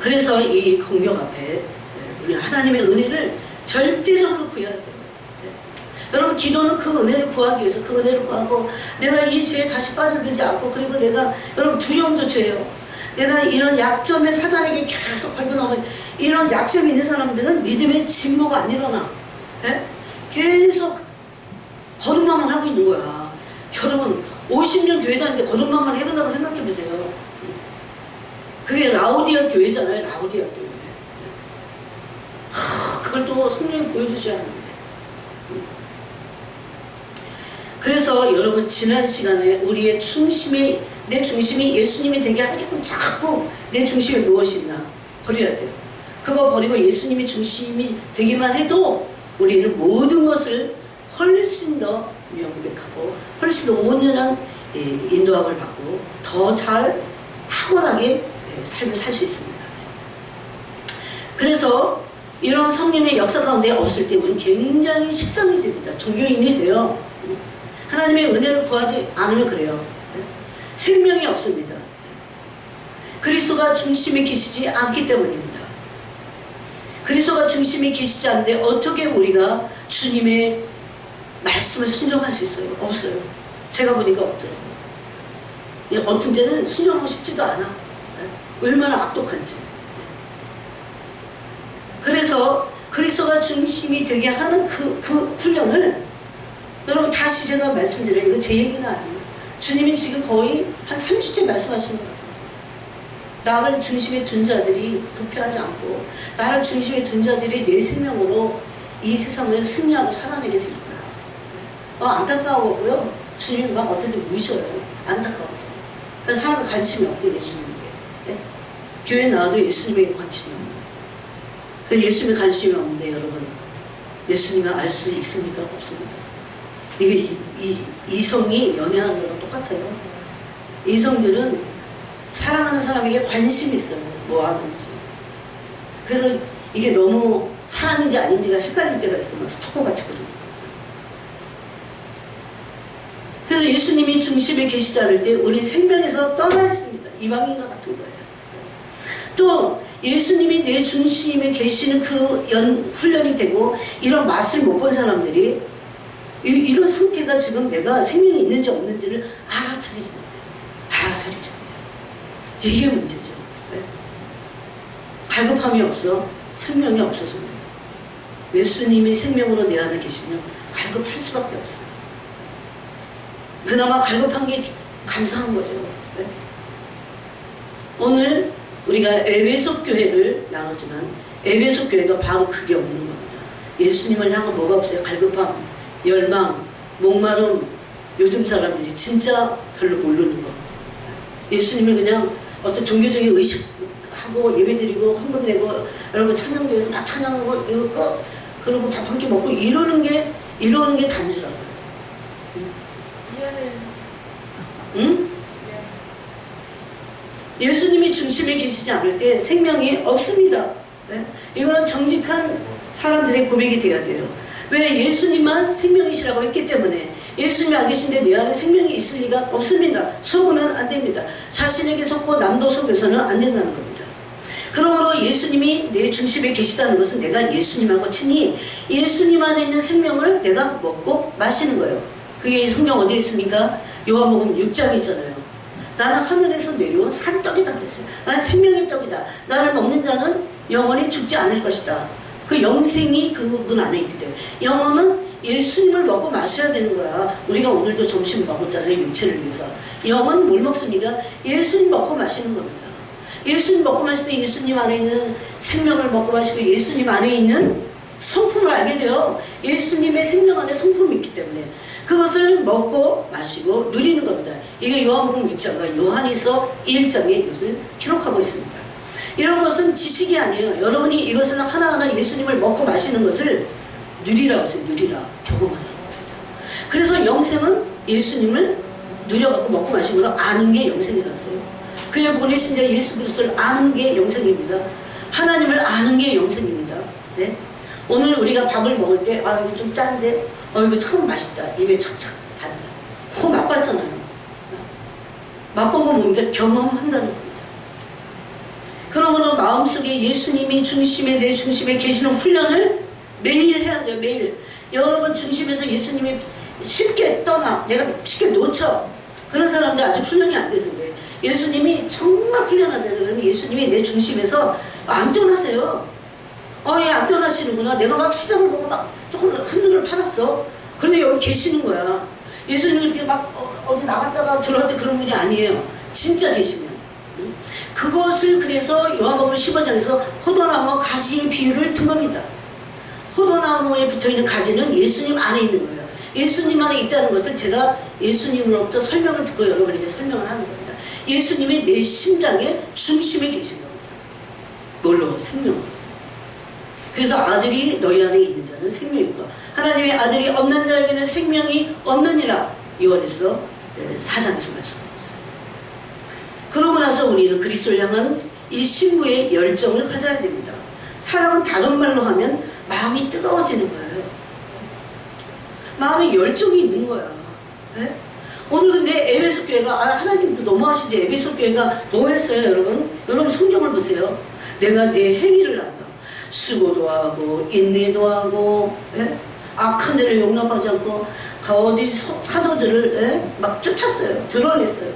그래서 이 공격 앞에 우리 하나님의 은혜를 절대적으로 구해야 돼요. 여러분 기도는 그 은혜를 구하기 위해서 그 은혜를 구하고 내가 이 죄에 다시 빠져들지 않고 그리고 내가 여러분 두려움도 죄예요. 내가 이런 약점에 사단에게 계속 걸고 이런 약점이 있는 사람들은 믿음의 진보가 안 일어나. 예? 계속 거듭만만 하고 있는 거야. 여러분 50년 교회 다니는데 거듭만만 해본다고 생각해 보세요. 그게 라오디아 교회잖아요. 라오디아 교회. 그걸 또 성령이 보여주셔야 하는데. 그래서 여러분 지난 시간에 우리의 중심이 내 중심이 예수님이 되게 하게끔 자꾸 내 중심이 무엇이 있나 버려야 돼요. 그거 버리고 예수님이 중심이 되기만 해도 우리는 모든 것을 훨씬 더 명백하고 훨씬 더 온전한 인도함을 받고 더 잘 탁월하게 삶을 살 수 있습니다. 그래서 이런 성령의 역사 가운데 없을 때 우리는 굉장히 식상해집니다. 종교인이 돼요. 하나님의 은혜를 구하지 않으면 그래요. 생명이 없습니다. 그리스도가 중심에 계시지 않기 때문입니다. 그리스도가 중심에 계시지 않는데 어떻게 우리가 주님의 말씀을 순종할 수 있어요? 없어요. 제가 보니까 없더라고요. 어떤 데는 순종하고 싶지도 않아. 얼마나 악독한지. 그래서 그리스도가 중심이 되게 하는 그 훈련을 여러분 다시 제가 말씀드려요. 이거 제 얘기가 아니에요. 주님이 지금 거의 한 3주째 말씀하시는 것 같아요. 나를 중심에 둔 자들이 부패하지 않고 나를 중심에 둔 자들이 내 생명으로 이 세상을 승리하고 살아내게 될 거야. 안타까워고요. 주님이 막 어떤 데 우셔요. 안타까워서. 그래서 사람이 관심이 없대 예수님에게. 네? 교회 나와도 예수님에게 관심이 없는 거예요. 예수님에 관심이 없는데 여러분 예수님을 알 수 있습니까? 없습니다. 이게 이성이 연애하는 거랑 똑같아요. 이성들은 사랑하는 사람에게 관심이 있어요. 뭐 하는지. 그래서 이게 너무 사랑인지 아닌지가 헷갈릴 때가 있어요. 막 스토커같이 그러고. 그래서 예수님이 중심에 계시지 않을 때 우리 생명에서 떠나 있습니다. 이방인과 같은 거예요. 또 예수님이 내 중심에 계시는 그 훈련이 되고 이런 맛을 못 본 사람들이 이런 상태가 지금 내가 생명이 있는지 없는지를 알아차리지 못해요. 알아차리지 못해요. 이게 문제죠. 네? 갈급함이 없어. 생명이 없어서 그래요. 예수님이 생명으로 내 안에 계시면 갈급할 수밖에 없어요. 그나마 갈급한 게 감사한 거죠. 네? 오늘 우리가 에베소 교회를 나눴지만 에베소 교회가 바로 그게 없는 겁니다. 예수님을 향한 뭐가 없어요? 갈급함, 열망, 목마름. 요즘 사람들이 진짜 별로 모르는 거. 예수님을 그냥 어떤 종교적인 의식하고 예배드리고 헌금 내고 여러분 찬양교에서 막 찬양하고 이거 끝 그리고 밥 한 끼 먹고 이러는 게 단주라고요. 응? 예수님이 중심에 계시지 않을 때 생명이 없습니다. 네? 이거는 정직한 사람들의 고백이 되어야 돼요. 왜? 예수님만 생명이시라고 했기 때문에. 예수님이 안 계신데 내 안에 생명이 있을 리가 없습니다. 속으면 안 됩니다. 자신에게 속고 남도 속여서는 안 된다는 겁니다. 그러므로 예수님이 내 중심에 계시다는 것은 내가 예수님하고 친히 예수님 안에 있는 생명을 내가 먹고 마시는 거예요. 그게 성경 어디에 있습니까? 요한복음 6장에 있잖아요. 나는 하늘에서 내려온 산떡이다 그랬어요. 난 생명의 떡이다. 나를 먹는 자는 영원히 죽지 않을 것이다. 그 영생이 그분 안에 있기 때문에. 영혼은 예수님을 먹고 마셔야 되는 거야. 우리가 오늘도 점심을 먹었잖아요. 육체를 위해서. 영은 뭘 먹습니까? 예수님 먹고 마시는 겁니다. 예수님 먹고 마실 때 예수님 안에 있는 생명을 먹고 마시고 예수님 안에 있는 성품을 알게 돼요. 예수님의 생명 안에 성품이 있기 때문에 그것을 먹고 마시고 누리는 겁니다. 이게 요한복음 6장과 요한일서 1장에 이것을 기록하고 있습니다. 이런 것은 지식이 아니에요. 여러분이 이것은 하나하나 예수님을 먹고 마시는 것을 누리라고 했어요. 누리라. 경험하라고 합니다. 그래서 영생은 예수님을 누려갖고 먹고 마시므로 아는 게 영생이라고 했어요. 그의 보내신 자 예수 그리스도를 아는 게 영생입니다. 하나님을 아는 게 영생입니다. 네? 오늘 우리가 밥을 먹을 때 이거 좀 짠데 이거 참 맛있다. 입에 착착 달더라. 맛봤잖아요. 맛본 거 뭡니까? 경험한다는 겁니다. 그러므로 마음속에 예수님이 중심에 내 중심에 계시는 훈련을 매일 해야 돼요. 매일. 여러분 중심에서 예수님이 쉽게 떠나 내가 쉽게 놓쳐 그런 사람들 아직 훈련이 안 돼서 그래요. 예수님이 정말 훈련하잖아요. 그러면 예수님이 내 중심에서 안 떠나세요. 얘 안 떠나시는구나. 내가 막 시장을 보고 막 조금 한눈을 팔았어. 그런데 여기 계시는 거야. 예수님이 이렇게 막 어디 나갔다가 들어갈 때 그런 일이 아니에요. 진짜 계시면. 그것을 그래서 요한복음 15장에서 포도나무와 가지의 비유를 든 겁니다. 포도나무에 붙어있는 가지는 예수님 안에 있는 거예요. 예수님 안에 있다는 것을 제가 예수님으로부터 설명을 듣고 여러분에게 설명을 하는 겁니다. 예수님이 내 심장의 중심에 계신 겁니다. 뭘로? 생명으로. 그래서 아들이 너희 안에 있는 자는 생명이고 하나님의 아들이 없는 자에게는 생명이 없느니라. 요한일서 4장에서 말씀합니다. 그러고 나서 우리는 그리스도를 향한 이 신부의 열정을 가져야 됩니다. 사랑은 다른 말로 하면 마음이 뜨거워지는 거예요. 마음에 열정이 있는 거야. 네? 오늘 근데 에베소 교회가 하나님도 너무하시지. 에베소 교회가 뭐 했어요 여러분? 여러분 성경을 보세요. 내가 내 행위를 안다. 수고도 하고 인내도 하고 악한 자를 용납하지 않고 어디 사도들을 막 쫓았어요. 드러냈어요.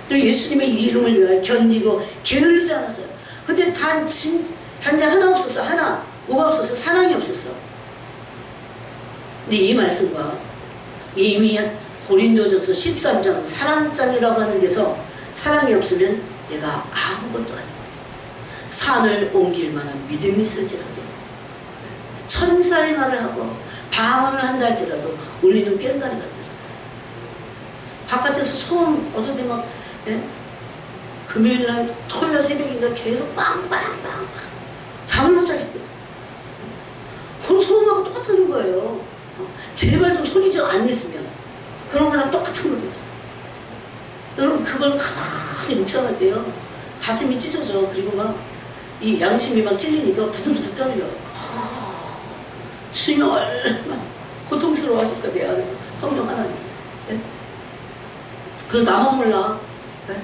또 예수님의 이름을 위하여 견디고 게을리지 않았어요. 근데 단지 하나 없었어. 하나. 뭐가 없었어? 사랑이 없었어. 근데 이 말씀과 이미 고린도전서 13장 사랑장이라고 하는 데서 사랑이 없으면 내가 아무것도 아니고 산을 옮길 만한 믿음이 있을지라도 천사의 말을 하고 방언을 한다 할지라도 우리는 깬다리가 들었어요. 바깥에서 소음 어쩌다 막 금요일날 토요일 새벽인가 계속 빵빵빵 잠을 못 자겠대요. 그럼 소음하고 똑같은 거예요. 제발 좀 소리 좀 안 냈으면 그런 거랑 똑같은 겁니다. 여러분 그걸 가만히 묵상할 때요 가슴이 찢어져. 그리고 막 이 양심이 막 찔리니까 부들부들 떨려. 주님 얼마나 고통스러워 하실까 내 안에서 성령 하나님. 네? 그거 나만 몰라. 네?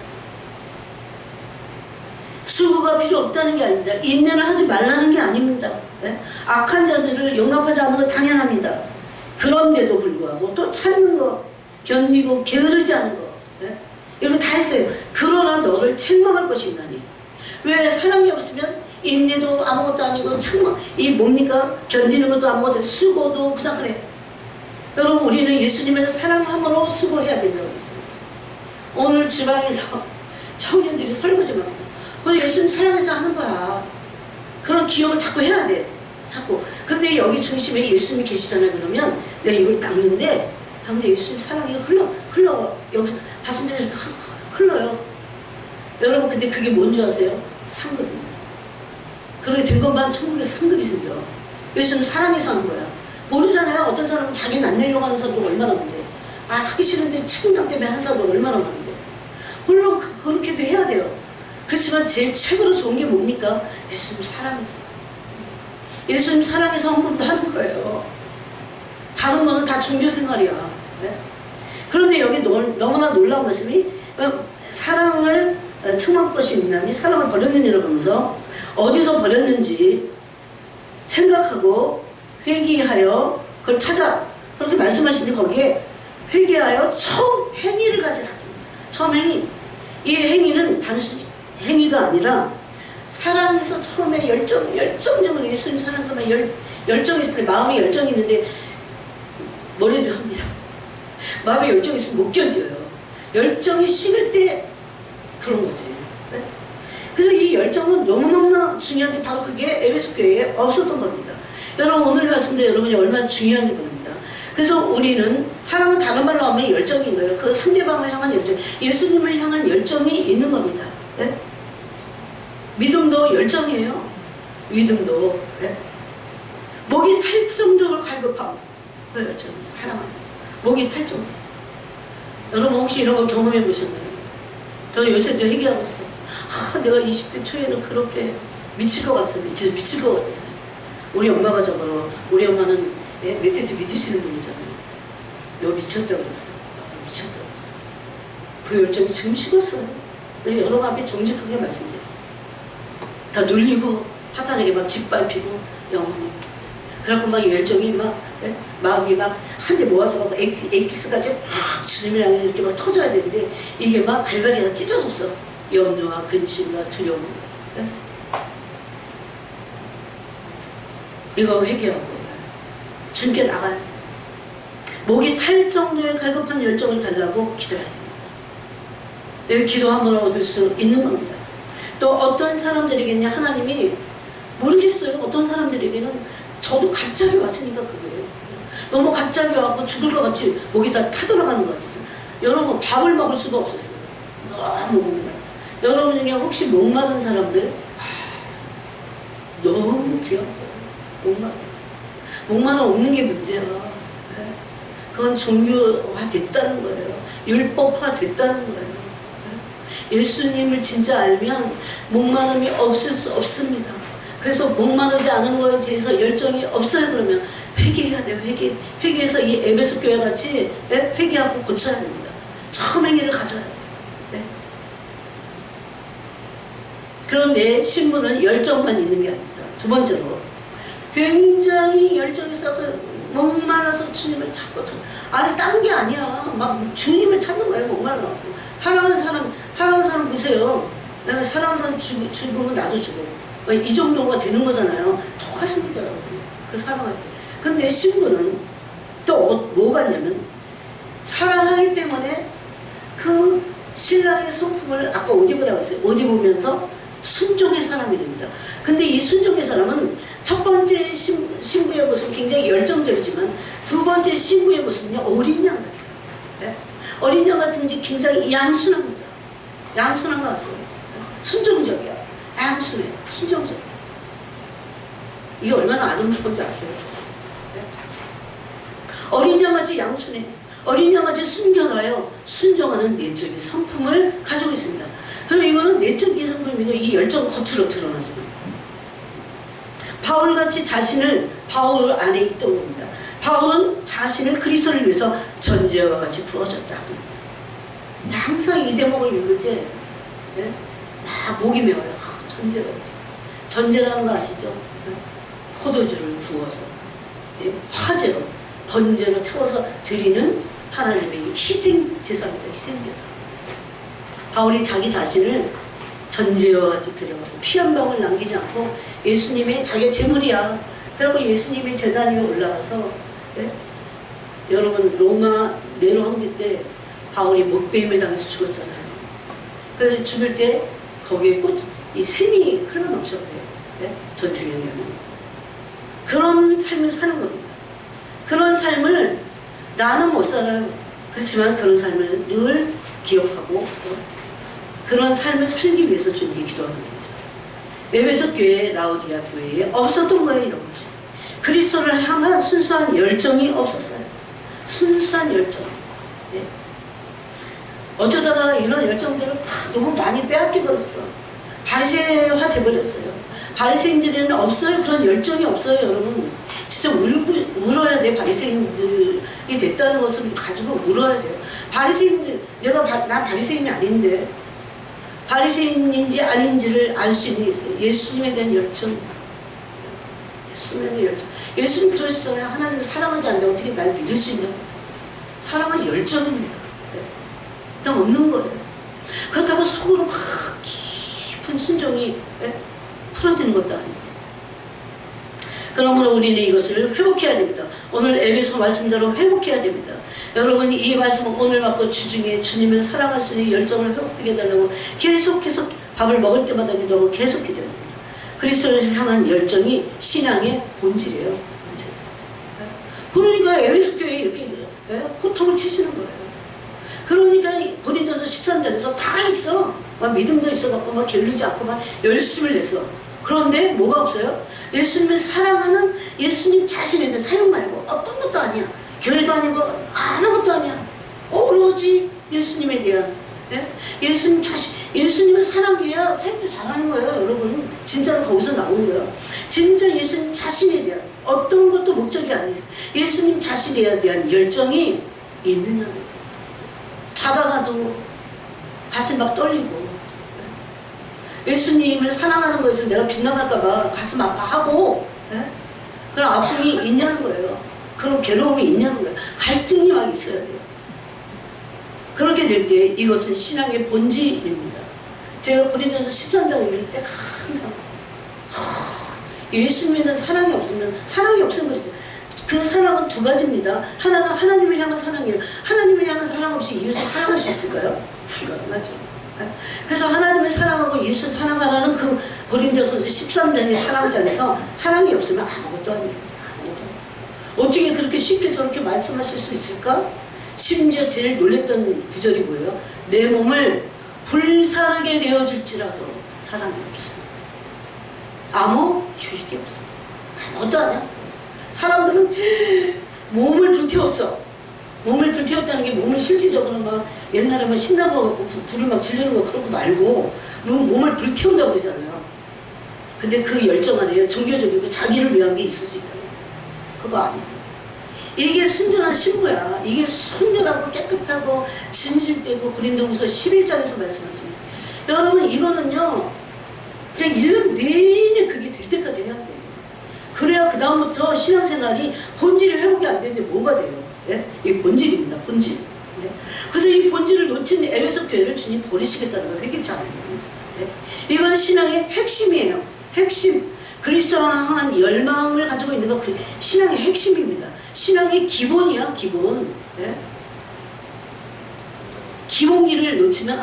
수고가 필요 없다는 게 아닙니다. 인내를 하지 말라는 게 아닙니다. 네? 악한 자들을 용납하지 않는 건 당연합니다. 그런데도 불구하고 또 참는 거, 견디고 게으르지 않은 거, 네? 이런 거 다 했어요. 그러나 너를 책망할 것이 있나니. 왜? 사랑이 없으면 인내도 아무것도 아니고 책망, 이 뭡니까? 견디는 것도 아무것도 아니고 수고도 그냥 그래. 여러분 우리는 예수님을 사랑함으로 수고해야 된다고 했습니다. 오늘 지방에서 청년들이 설거지만 하고. 근데 예수님 사랑해서 하는 거야. 그런 기억을 자꾸 해야 돼. 자꾸. 근데 여기 중심에 예수님이 계시잖아요. 그러면 내가 이걸 닦는데, 근데 예수님 사랑이 흘러. 여기서 가슴 밑에서 흘러요. 여러분, 근데 그게 뭔지 아세요? 상급입니다. 그렇게 된 것만 천국에서 상급이 생겨. 예수님 사랑해서 하는 거야. 모르잖아요. 어떤 사람은 자기는 안 내려고 하는 사람도 얼마나 많은데. 하기 싫은데 책임감 때문에 하는 사람도 얼마나 많은데. 물론 그렇게도 해야 돼요. 그렇지만 제일 최고로 좋은 게 뭡니까? 예수님 사랑해서. 예수님 사랑해서 헌금도 하는 거예요. 다른 거는 다 종교 생활이야. 네? 그런데 여기 너무나 놀라운 말씀이 사랑을 청한 것이 있나니 사랑을 버렸느니라고 하면서 어디서 버렸는지 생각하고 회개하여 그걸 찾아. 그렇게 말씀하시는데 거기에 회개하여 처음 행위를 가지라. 처음 행위. 이 행위는 단순히 행위가 아니라 사랑해서 처음에 열정적으로 예수님 사랑해서만 열정이 있을 때 마음에 열정이 있는데 뭐래도 합니다. 마음에 열정이 있으면 못 견뎌요. 열정이 식을 때 그런 거지. 네? 그래서 이 열정은 너무너무나 중요한 게 바로 그게 에베소 교회에 없었던 겁니다. 여러분 오늘 말씀도 여러분이 얼마나 중요한지 모릅니다. 그래서 우리는 사랑은 다른 말로 하면 열정인 거예요. 그 상대방을 향한 열정, 예수님을 향한 열정이 있는 겁니다. 네? 믿음도 열정이에요. 믿음도. 네? 목이 탈 정도로 갈급함. 그 열정, 사랑하는 목이 탈 정도. 여러분 혹시 이런 거 경험해 보셨나요? 저는 요새도 회개하고 있어요. 내가 20대 초에는 그렇게 미칠 것 같았는데 진짜 미칠 것 같았어요. 우리 엄마가 저거로 우리 엄마는 멧돼지 믿으시는 분이잖아요. 너 미쳤다고 그랬어요. 미쳤다고 그랬어요. 그 열정이 지금 식었어요. 여러분 앞에 정직하게 말씀드려요. 다 눌리고 사탄에게 막 짓밟히고 영혼이. 그래갖고 막 열정이 막 마음이 막 한 대 모아져갖고 엑기스까지 막 주님을 향해 이렇게 막 터져야 되는데 이게 막 갈갈이가 찢어졌어. 연유와 근심과 두려움. 네? 이거 회개하고 주님께 나가야 돼. 목이 탈 정도의 갈급한 열정을 달라고 기도해야 됩니다. 여기 기도함을 얻을 수 있는 겁니다. 또 어떤 사람들에게는 하나님이 모르겠어요. 어떤 사람들에게는 저도 갑자기 왔으니까 그거예요. 너무 갑자기 와서 죽을 것 같이 목이 다 타들어가는 것 같아서 여러분 밥을 먹을 수가 없었어요. 너무 목마르. 여러분 중에 혹시 목마른 사람들 너무 귀여운 거예요. 목마름 없는 게 문제야. 그건 종교화 됐다는 거예요. 율법화 됐다는 거예요. 예수님을 진짜 알면 목마름이 없을 수 없습니다. 그래서 목마르지 않은 거에 대해서 열정이 없어요. 그러면 회개해야 돼요. 회개해서 이 에베소 교회 같이 회개하고 고쳐야 됩니다. 처음 행위를 가져야 돼요. 네? 그런데 신부는 열정만 있는 게 아닙니다. 두 번째로 굉장히 열정이 있어서 목말라서 주님을 찾고 아니 다른 게 아니야. 막 주님을 찾는 거예요. 목말라갖고 사랑하는 사람 보세요. 내가 사랑하는 사람 죽으면 나도 죽어. 이 정도가 되는 거잖아요. 똑같습니다. 여러분. 그 사랑할 때. 근데 신부는 또 뭐가 있냐면 사랑하기 때문에 그 신랑의 성품을 아까 옷 입으라고 했어요. 옷 입으면서 순종의 사람이 됩니다. 근데 이 순종의 사람은 첫 번째 신부의 모습은 굉장히 열정적이지만 두 번째 신부의 모습은요 어린 양 같아요. 네? 어린 양 같은지 굉장히 양순합니다. 양순한 것 같아요. 순종적이야. 양순해. 순종적이야. 이게 얼마나 아름다운지 아세요? 네? 어린 양같이 양순해. 어린 양같이 순결하여 순종하는 내적인 성품을 가지고 있습니다. 그럼 이거는 내적인 성품이고 이 열정 겉으로 드러나죠. 바울같이 바울 안에 있던 겁니다. 바울은 자신을 그리스도를 위해서 전제와 같이 부어졌다. 항상 이 대목을 읽을 때 막 목이 메어요. 전제가 있어. 전제라는 거 아시죠? 포도주를 부어서 화제로 번제로 태워서 드리는 하나님의 희생제사입니다. 희생제사. 바울이 자기 자신을 전제와 같이 드려가고 피 한 방울 남기지 않고 예수님의 자기 제물이야. 그리고 예수님의 제단 위에 올라가서 여러분 로마 네로 황제 때 바울이 목베임을 당해서 죽었잖아요. 그래서 죽을 때 거기에 이 샘이 흘러넘쳐도 돼요. 네? 전승에 의하면. 그런 삶을 사는 겁니다. 그런 삶을 나는 못 살아요. 그렇지만 그런 삶을 늘 기억하고 그런 삶을 살기 위해서 주님께 기도하는 겁니다. 에베소 교회, 라오디아 교회에 없었던 거예요. 이런 것이. 그리스도를 향한 순수한 열정이 없었어요. 순수한 열정. 네. 어쩌다가 이런 열정들을 다 너무 많이 빼앗겨버렸어. 바리새화 돼버렸어요. 바리새인들에는 없어요. 그런 열정이 없어요. 여러분 진짜 울어야 돼. 바리새인들이 됐다는 것을 가지고 울어야 돼요. 바리새인들, 난 바리새인이 아닌데 바리새인인지 아닌지를 알 수 있는 게 있어요. 예수님에 대한 열정. 예수님에 대한 열정. 예수님 그러시잖아요. 하나님을 사랑하지 않는데 어떻게 날 믿을 수 있냐고. 사랑은 열정입니다. 그냥 없는 거예요. 그렇다고 속으로 막 깊은 순종이 풀어지는 것도 아니고. 그러므로 우리는 이것을 회복해야 됩니다. 오늘 에베소 말씀대로 회복해야 됩니다. 여러분 이 말씀을 오늘 받고 주중에 주님을 사랑할 수 있는 열정을 회복하게 해달라고 계속해서 밥을 먹을 때마다 기도하고 계속 기도해야 됩니다. 그리스도를 향한 열정이 신앙의 본질이에요. 본질. 그러니까 에베소 교회에 이렇게 호통을 치시는 거예요. 그러니까 고린도서 13장에서 다 있어. 막 믿음도 있어갖고 막 게을리지 않고 막 열심을 내서. 그런데 뭐가 없어요? 예수님을 사랑하는 예수님 자신에 대한 사용 말고 어떤 것도 아니야. 교회도 아니고 아무것도 아니야. 오로지 예수님에 대한 예수님 자신, 예수님을 사랑해야 사역도 잘하는 거예요. 여러분 진짜로 거기서 나오는 거예요. 진짜 예수님 자신에 대한 어떤 것도 목적이 아니에요. 예수님 자신에 대한 열정이 있느냐고. 자다가도 가슴 막 떨리고 예수님을 사랑하는 것에서 내가 빗나갈까봐 가슴 아파하고 그런 아픔이 있냐는 거예요. 그런 괴로움이 있냐는 거예요. 갈등이 막 있어야 돼요. 그렇게 될 때 이것은 신앙의 본질입니다. 제가 고린도서 13장 읽을 때 항상 예수님에 대한 사랑이 없으면 그렇죠. 그 사랑은 두 가지입니다. 하나는 하나님을 향한 사랑이에요. 하나님을 향한 사랑 없이 이웃을 사랑할 수 있을까요? 불가능하죠. 그래서 하나님을 사랑하고 이웃을 사랑하라는 그 고린도전서 13장의 사랑장에서 사랑이 없으면 아무것도 아닙니다. 어떻게 그렇게 쉽게 저렇게 말씀하실 수 있을까? 심지어 제일 놀랬던 구절이 뭐예요? 내 몸을 불사르게 되어줄지라도 사랑이 없어. 아무 주익이 없어. 아무것도 아니야. 사람들은 몸을 불태웠어. 몸을 불태웠다는 게 몸을 실질적으로 막 옛날에 막 신나고 불을 막 지르는 거 그런 거 말고 몸을 불태운다고 그러잖아요. 근데 그 열정 안에 종교적이고 자기를 위한 게 있을 수 있다. 그거 아니에요. 이게 순전한 신부야. 이게 순결하고 깨끗하고 진실되고 고린도후서 11장에서 말씀하십니다. 여러분 이거는요 그냥 1년 내내 그게 될 때까지 해야 돼요. 그래야 그 다음부터 신앙생활이 본질이 회복이 안 되는데 뭐가 돼요? 예? 이 본질입니다. 본질. 예? 그래서 이 본질을 놓친 에베소 교회를 주님 버리시겠다는 걸 회개치 않아요. 예? 이건 신앙의 핵심이에요. 핵심. 그리스도와 향한 열망을 가지고 있는 건 신앙의 핵심입니다. 신앙의 기본이야. 기본. 예? 기본기를 놓치면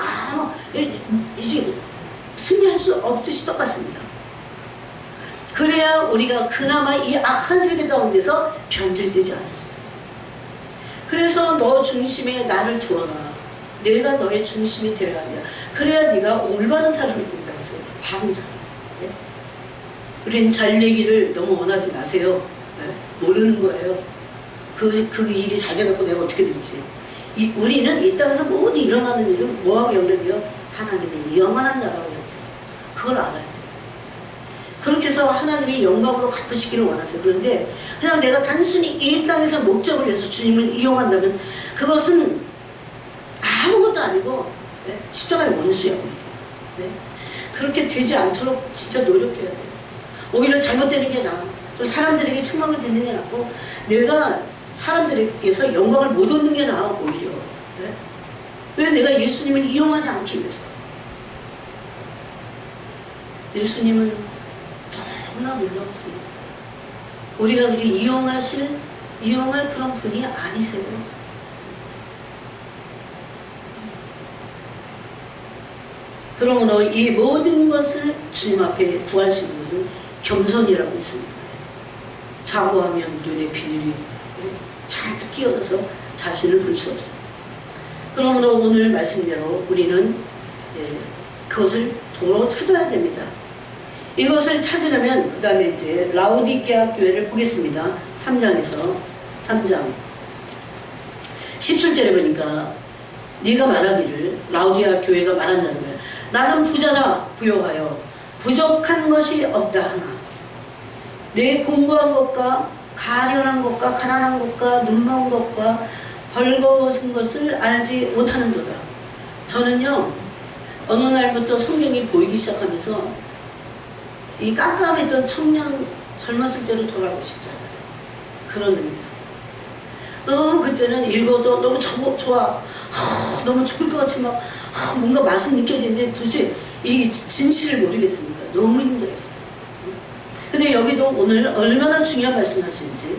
이제 승리할 수 없듯이 똑같습니다. 그래야 우리가 그나마 이 악한 세대 가운데서 변질되지 않을 수 있어요. 그래서 너 중심에 나를 두어라. 내가 너의 중심이 되어야 한다. 그래야 네가 올바른 사람이 된다고 했어요. 바른 사람. 네? 우리는 잘 되기를 너무 원하지 마세요. 네? 모르는 거예요. 그 일이 잘 돼갖고 내가 어떻게 될지. 우리는 이 땅에서 모든 일어나는 일은 뭐하고 연결돼요? 하나님의 영원한 나라하고 연결돼요. 그걸 알아야 돼요. 그렇게 해서 하나님이 영광으로 갚으시기를 원하세요. 그런데 그냥 내가 단순히 이 땅에서 목적을 위해서 주님을 이용한다면 그것은 아무것도 아니고 십자가의 원수야. 그렇게 되지 않도록 진짜 노력해야 돼요. 오히려 잘못되는 게 나아. 또 사람들에게 책망을 듣는 게 나고 내가 사람들에게서 영광을 못 얻는 게 나아. 오히려. 왜 내가 예수님을 이용하지 않기 위해서. 예수님은 너무나 놀라운 분이에요. 우리가 그렇게 이용할 그런 분이 아니세요. 그러므로 이 모든 것을 주님 앞에 구하시는 것은 겸손이라고 있습니다. 자고하면 눈에 비늘이 잔뜩 끼어서 자신을 볼 수 없어요. 그러므로 오늘 말씀대로 우리는 그것을 도로 찾아야 됩니다. 이것을 찾으려면 그 다음에 이제 라오디게아 교회를 보겠습니다. 3장 17절에 보니까 네가 말하기를, 라오디게아 교회가 말한다는 거야. 나는 부자라 부요하여 부족한 것이 없다 하나 내 공부한 것과 가련한 것과 가난한 것과 눈먼 것과 벌거벗은 것을 알지 못하는도다. 저는요 어느 날부터 성경이 보이기 시작하면서 이 깜깜했던 청년 젊었을 때로 돌아가고 싶잖아요. 그런 의미에서 너무 그때는 읽어도 너무 좋아. 너무 죽을 것 같이 막 뭔가 맛은 느껴지는데 도대체 이 진실을 모르겠으니까 너무 힘들었어요. 근데 여기도 오늘 얼마나 중요한 말씀을 하시는지,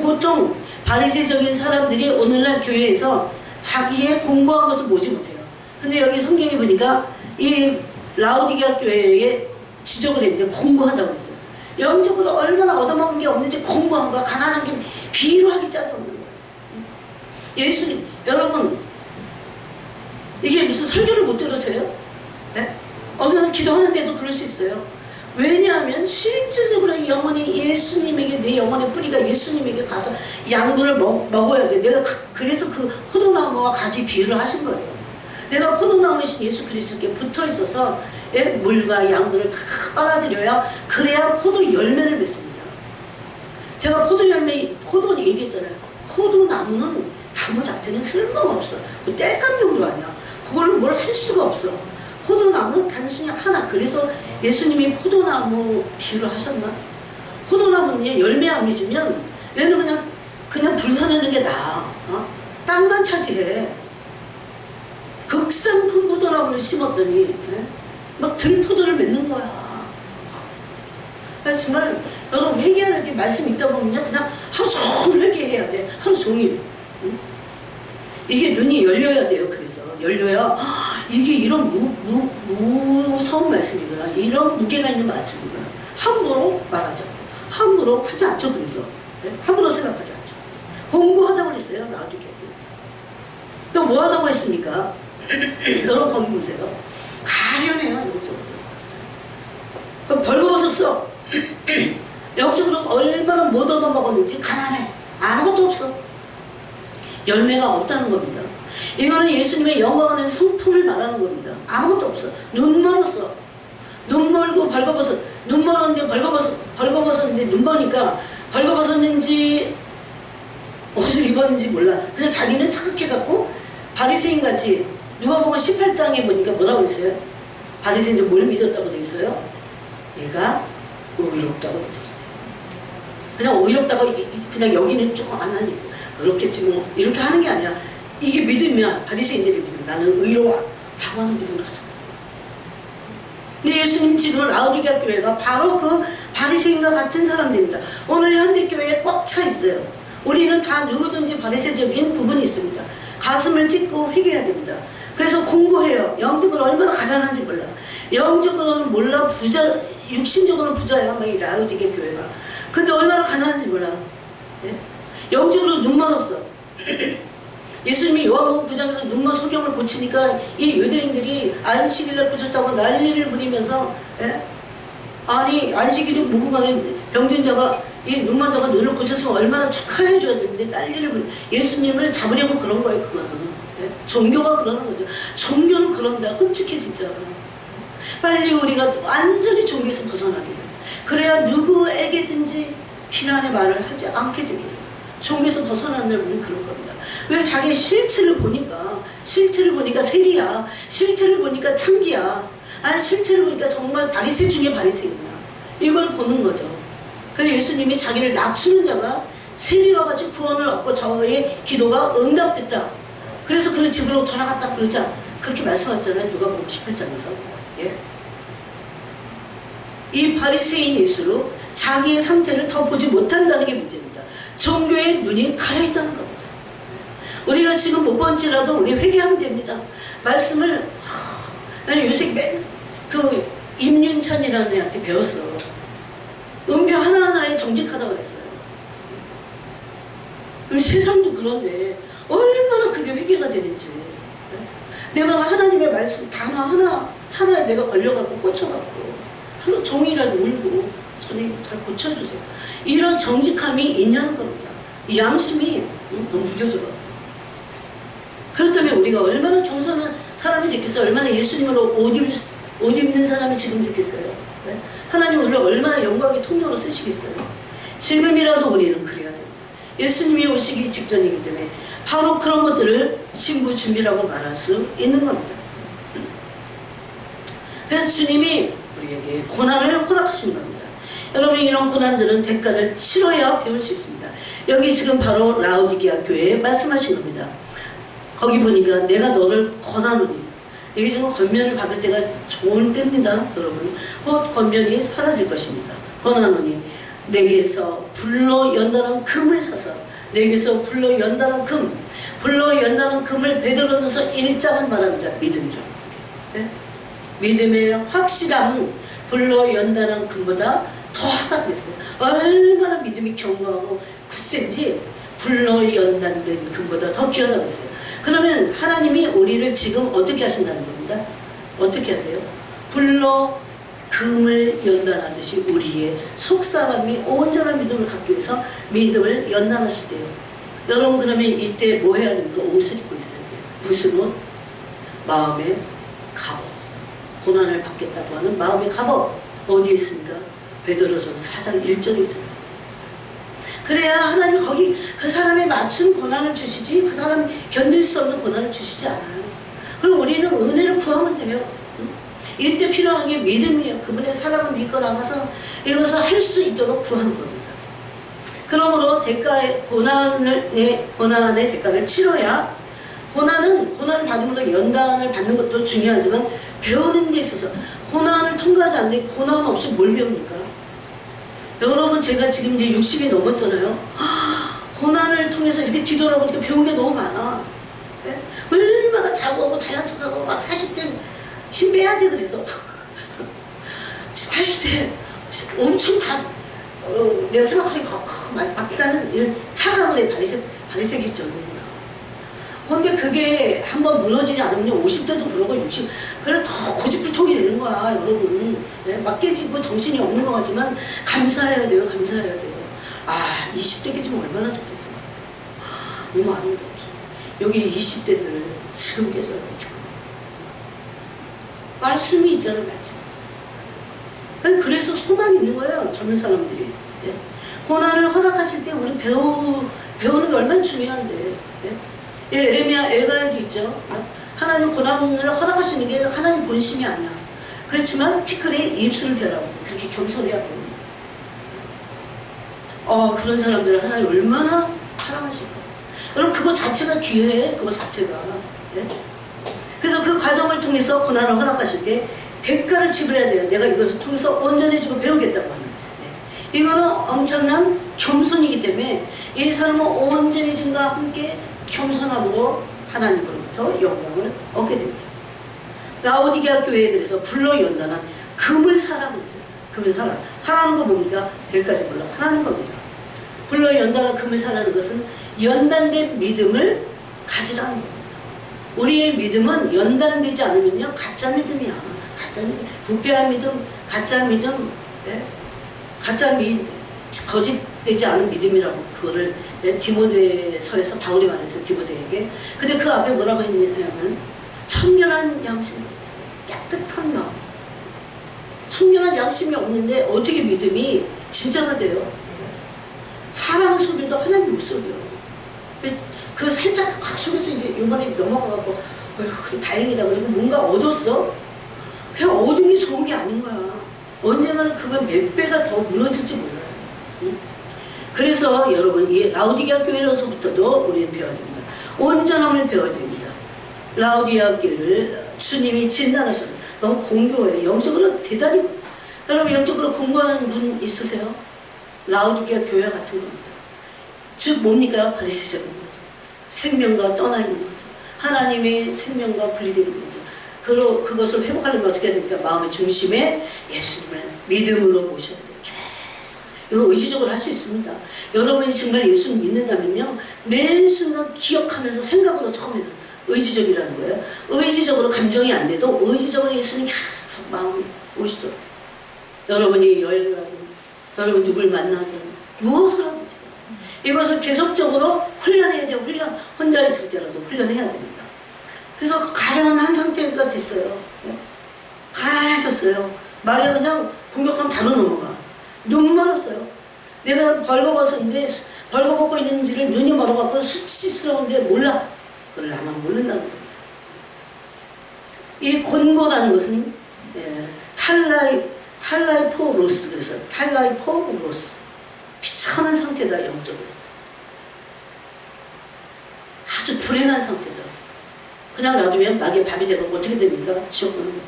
보통 바리새적인 사람들이 오늘날 교회에서 자기의 공부한 것을 보지 못해요. 근데 여기 성경에 보니까 이 라오디게아 교회에 지적을 했는데 공부하다고 했어요. 영적으로 얼마나 얻어먹은 게 없는지 공부한 거야. 가난한 게 비루하기 짝이 없는 거예요. 예수님, 여러분 이게 무슨 설교를 못 들으세요? 네? 어느 기도하는데도 그럴 수 있어요. 왜냐하면 실질적으로 영혼이 예수님에게, 내 영혼의 뿌리가 예수님에게 가서 양분을 먹어야 돼. 내가 그래서 그 포도나무와 가지 비유를 하신 거예요. 내가 포도나무이신 예수 그리스도께 붙어 있어서 물과 양분을 다 빨아들여야, 그래야 포도 열매를 맺습니다. 제가 포도 얘기했잖아요. 포도나무는 나무 자체는 쓸모가 없어. 그 땔감용도 아니야. 그걸 뭘 할 수가 없어. 포도나무는 단순히 하나. 그래서 예수님이 포도나무 비유를 하셨나? 포도나무는 열매 안 맺으면 얘는 그냥 불 사내는 게 나아. 땅만 차지해. 극상품 포도나무를 심었더니 막 들포도를 맺는 거야. 그래서 정말 여러분 회개해야 될 게 말씀 있다 보면요, 그냥 하루 종일 회개해야 돼. 하루 종일. 이게 눈이 열려야 돼요. 그래서 열려야 이게 이런 무서운 말씀이구나, 이런 무게가 있는 말씀이구나. 함부로 말하죠. 함부로 하지 않죠. 그래서 함부로 생각하지 않죠. 공부하자고 그랬어요. 라오디게아. 또 뭐 하자고 했습니까? 여러분 거기 보세요. 가련해요. 영적으로 벌거벗었어. 영적으로 얼마나 못 얻어먹었는지 가난해. 아무것도 없어. 열매가 없다는 겁니다. 이거는 예수님의 영광하는 성품을 말하는 겁니다. 아무것도 없어. 눈 멀었어. 눈 멀고 벌거벗었. 눈 멀었는데 벌거벗었는데 눈 머니까 벌거벗었는지 옷을 입었는지 몰라. 그냥 자기는 착각해갖고 바리새인같이, 누가복음 18장에 보니까 뭐라고 그랬어요? 바리새인들 뭘 믿었다고 돼 있어요? 얘가 의롭다고 믿었어요. 그냥 의롭다고, 그냥 여기는 조금 안 하니까 그렇겠지 뭐 이렇게 하는 게 아니라, 이게 믿으면, 바리새인들이 믿으면 나는 의로워 라고 하는 믿음을 가졌다. 근데 예수님 지금 라오디게아 교회가 바로 그 바리새인과 같은 사람들입니다. 오늘 현대교회에 꽉 차 있어요. 우리는 다 누구든지 바리새적인 부분이 있습니다. 가슴을 찢고 회개해야 됩니다. 그래서 공부해요. 영적으로 얼마나 가난한지 몰라. 영적으로는 몰라. 부자, 육신적으로는 부자예요. 막 이 라오디게아 교회가. 근데 얼마나 가난한지 몰라. 네? 영적으로 눈 멀었어. 예수님이 요한복음 9장에서 눈먼 소경을 고치니까 이 유대인들이 안식일날 고쳤다고 난리를 부리면서, 아니 안식일이 무궁하게 병든 자가, 이 눈먼 자가 눈을 고쳤으면 얼마나 축하해줘야 되는데 난리를 부리. 예수님을 잡으려고 그런 거예요. 그거는 종교가 그러는 거죠. 종교는 그런다. 끔찍해 진짜. 빨리 우리가 완전히 종교에서 벗어나게 돼요. 그래야 누구에게든지 비난의 말을 하지 않게 되기를. 종교에서 벗어나는 우리는 그런 겁니다. 왜? 자기 실체를 보니까 세리야. 실체를 보니까 창기야. 실체를 보니까 정말 바리새 중에 바리새이구나. 이걸 보는 거죠. 그래서 예수님이 자기를 낮추는 자가 세리와 같이 구원을 얻고 저의 기도가 응답됐다. 그래서 그 집으로 돌아갔다 그러자 그렇게 말씀하셨잖아요. 누가복음 18장에서. 예? 이 바리새인 예수로 자기의 상태를 더 보지 못한다는 게 문제입니다. 종교의 눈이 가려있다는 겁니다. 우리가 지금 못 본지라도 우리 회개하면 됩니다. 말씀을 나는 요새 그 임윤찬이라는 애한테 배웠어. 음표 하나하나에 정직하다고 그랬어요. 그럼 세상도 그런데 얼마나 그게 회개가 되는지. 내가 하나님의 말씀 단어 하나에 내가 걸려갖고 꽂혀갖고 하루 종일이라도 울고 저는 잘 고쳐주세요. 이런 정직함이 있냐는 겁니다. 이 양심이 너무 무뎌져요. 그렇다면 우리가 얼마나 겸손한 사람이 됐겠어요? 얼마나 예수님으로 옷 입는 사람이 지금 됐겠어요? 네? 하나님 우리를 얼마나 영광의 통로로 쓰시겠어요? 지금이라도 우리는 그래야 됩니다. 예수님이 오시기 직전이기 때문에 바로 그런 것들을 신부 준비라고 말할 수 있는 겁니다. 그래서 주님이 우리에게 고난을 허락하시는 겁니다. 여러분, 이런 고난들은 대가를 치러야 배울 수 있습니다. 여기 지금 바로 라오디게아 교회에 말씀하신 겁니다. 거기 보니까 내가 너를 권하노니, 이게 지금 권면을 받을 때가 좋은 때입니다. 여러분, 곧 권면이 사라질 것입니다. 권하노니 내게서 불로 연단한 금을 사서, 내게서 불로 연단한 금, 불로 연단한 금을 베드로 넣어서 일장은 말합니다. 믿음이라고. 네? 믿음의 확실함은 불로 연단한 금보다 더하다고 했어요. 얼마나 믿음이 견고하고 굳센지 불로 연단된 금보다 더 귀하다고 했어요. 그러면 하나님이 우리를 지금 어떻게 하신다는 겁니다. 어떻게 하세요? 불로 금을 연단하듯이 우리의 속사람이 온전한 믿음을 갖기 위해서 믿음을 연단하실 때요. 여러분, 그러면 이때 뭐 해야 됩니까? 옷을 입고 있어야 돼요. 무슨 옷? 마음의 갑옷. 고난을 받겠다고 하는 마음의 갑옷. 어디에 있습니까? 베드로전서 4장 1절에 있잖아요. 그래야 하나님 거기 그 사람에 맞춘 고난을 주시지, 그 사람이 견딜 수 없는 고난을 주시지 않아요. 그럼 우리는 은혜를 구하면 돼요. 이때 필요한 게 믿음이에요. 그분의 사랑을 믿고 나가서 이것을 할 수 있도록 구하는 겁니다. 그러므로 고난의 대가를 치러야, 고난을 받으면서 연단을 받는 것도 중요하지만 배우는 데 있어서 고난을 통과하지 않는데 고난 없이 뭘 배웁니까? 여러분, 제가 지금 이제 60이 넘었잖아요. 고난을 통해서 이렇게 뒤돌아보니까 배운 게 너무 많아. 네? 얼마나 자고하고 잘난 척하고 막 40대 힘 빼야지 그래서 40대 엄청 다 내가 생각하니까 맞다는 이런 착각을 해. 바리새기 정도구나. 그런데 그게 한번 무너지지 않으면 50대도 그러고 60, 그래 더 고집불통이 되는 거야, 여러분. 네? 막 깨지고 정신이 없는 것 같지만 감사해야 돼요. 감사해야 돼요. 20대 깨지면 얼마나 좋겠어요. 너무 아름답죠. 여기 20대들 지금 깨져야 돼요. 말씀이 있잖아요, 말씀. 아니, 그래서 소망이 있는 거예요, 젊은 사람들이. 예? 고난을 허락하실 때 우리 배우는 게 얼마나 중요한데. 예? 에레미야 에가에도 있죠. 하나님 고난을 허락하시는 게 하나님 본심이 아니야. 그렇지만 티끌에 입술을 대라고 그렇게 겸손해야 됩니다. 그런 사람들을 하나님 얼마나 사랑하실까. 여러분, 그거 자체가 귀해. 그거 자체가. 네? 그래서 그 과정을 통해서 고난을 허락하실 때 대가를 지불해야 돼요. 내가 이것을 통해서 온전해지고 배우겠다고 하는. 네. 이거는 엄청난 겸손이기 때문에 이 사람은 온전해짐과 함께 겸손함으로 하나님으로부터 영광을 얻게 됩니다. 라오디게아 교회에 그래서 불로 연단한 금을 사라고 했어요. 금을 사라. 하라는 거 뭡니까? 될까지 몰라. 하라는 겁니다. 불로 연단한 금을 사라는 것은 연단된 믿음을 가지라는 겁니다. 우리의 믿음은 연단되지 않으면요, 가짜 믿음이야. 가짜 믿음, 부패한 믿음, 가짜 믿음, 네? 거짓되지 않은 믿음이라고 그거를 디모데서에서 바울이 말했어요. 디모데에게. 근데 그 앞에 뭐라고 했냐면 청결한 양심이 있어요. 깨끗한 마음. 청결한 양심이 없는데 어떻게 믿음이 진짜가 돼요? 사람을 속여도 하나님 못 속여. 그 살짝 속여서 이제 이번에 넘어가갖고 다행이다 그리고 뭔가 얻었어? 그냥 얻은 게 좋은 게 아닌 거야. 언젠가는 그거 몇 배가 더 무너질지 몰라요. 응? 그래서 여러분, 이 라오디게아 교회로서부터도 우리는 배워야 됩니다. 온전함을 배워야 됩니다. 라오디게아 교회를 주님이 진단하셔서 너무 공교해요. 영적으로 대단히. 여러분, 영적으로 공부하는 분 있으세요? 라오디게아 교회 같은 겁니다. 즉 뭡니까? 바리새적인 거죠. 생명과 떠나 있는 거죠. 하나님의 생명과 분리되는 거죠. 그것을 회복하려면 어떻게 해야 됩니까? 마음의 중심에 예수님을 믿음으로 모셔야 돼요. 계속. 이거 의지적으로 할 수 있습니다. 여러분이 정말 예수님 믿는다면요, 매 순간 기억하면서 생각으로 처음에는 의지적이라는 거예요. 의지적으로 감정이 안 돼도 의지적으로 예수님 계속 마음이 오시도록. 여러분이 여행을 하든, 여러분 누굴 만나든, 무엇을 하든지 이것을 계속적으로 훈련해야 돼요. 혼자 있을 때라도 훈련해야 됩니다. 그래서 가련한 상태가 됐어요. 가련해졌어요. 말에 그냥 공격하면 바로 넘어가. 눈 멀었어요. 내가 벌거벗었는데 벌거벗고 있는지를 눈이 멀어갖고 수치스러운데 몰라. 그걸 나만 모른다는 겁니다. 이 곤고라는 것은 탈라이포로스, 그래서 탈라이포로스, 비참한 상태다. 영적으로 아주 불행한 상태다. 그냥 놔두면 낙에 밥이 되고 어떻게 됩니까? 지옥 가는 겁니다.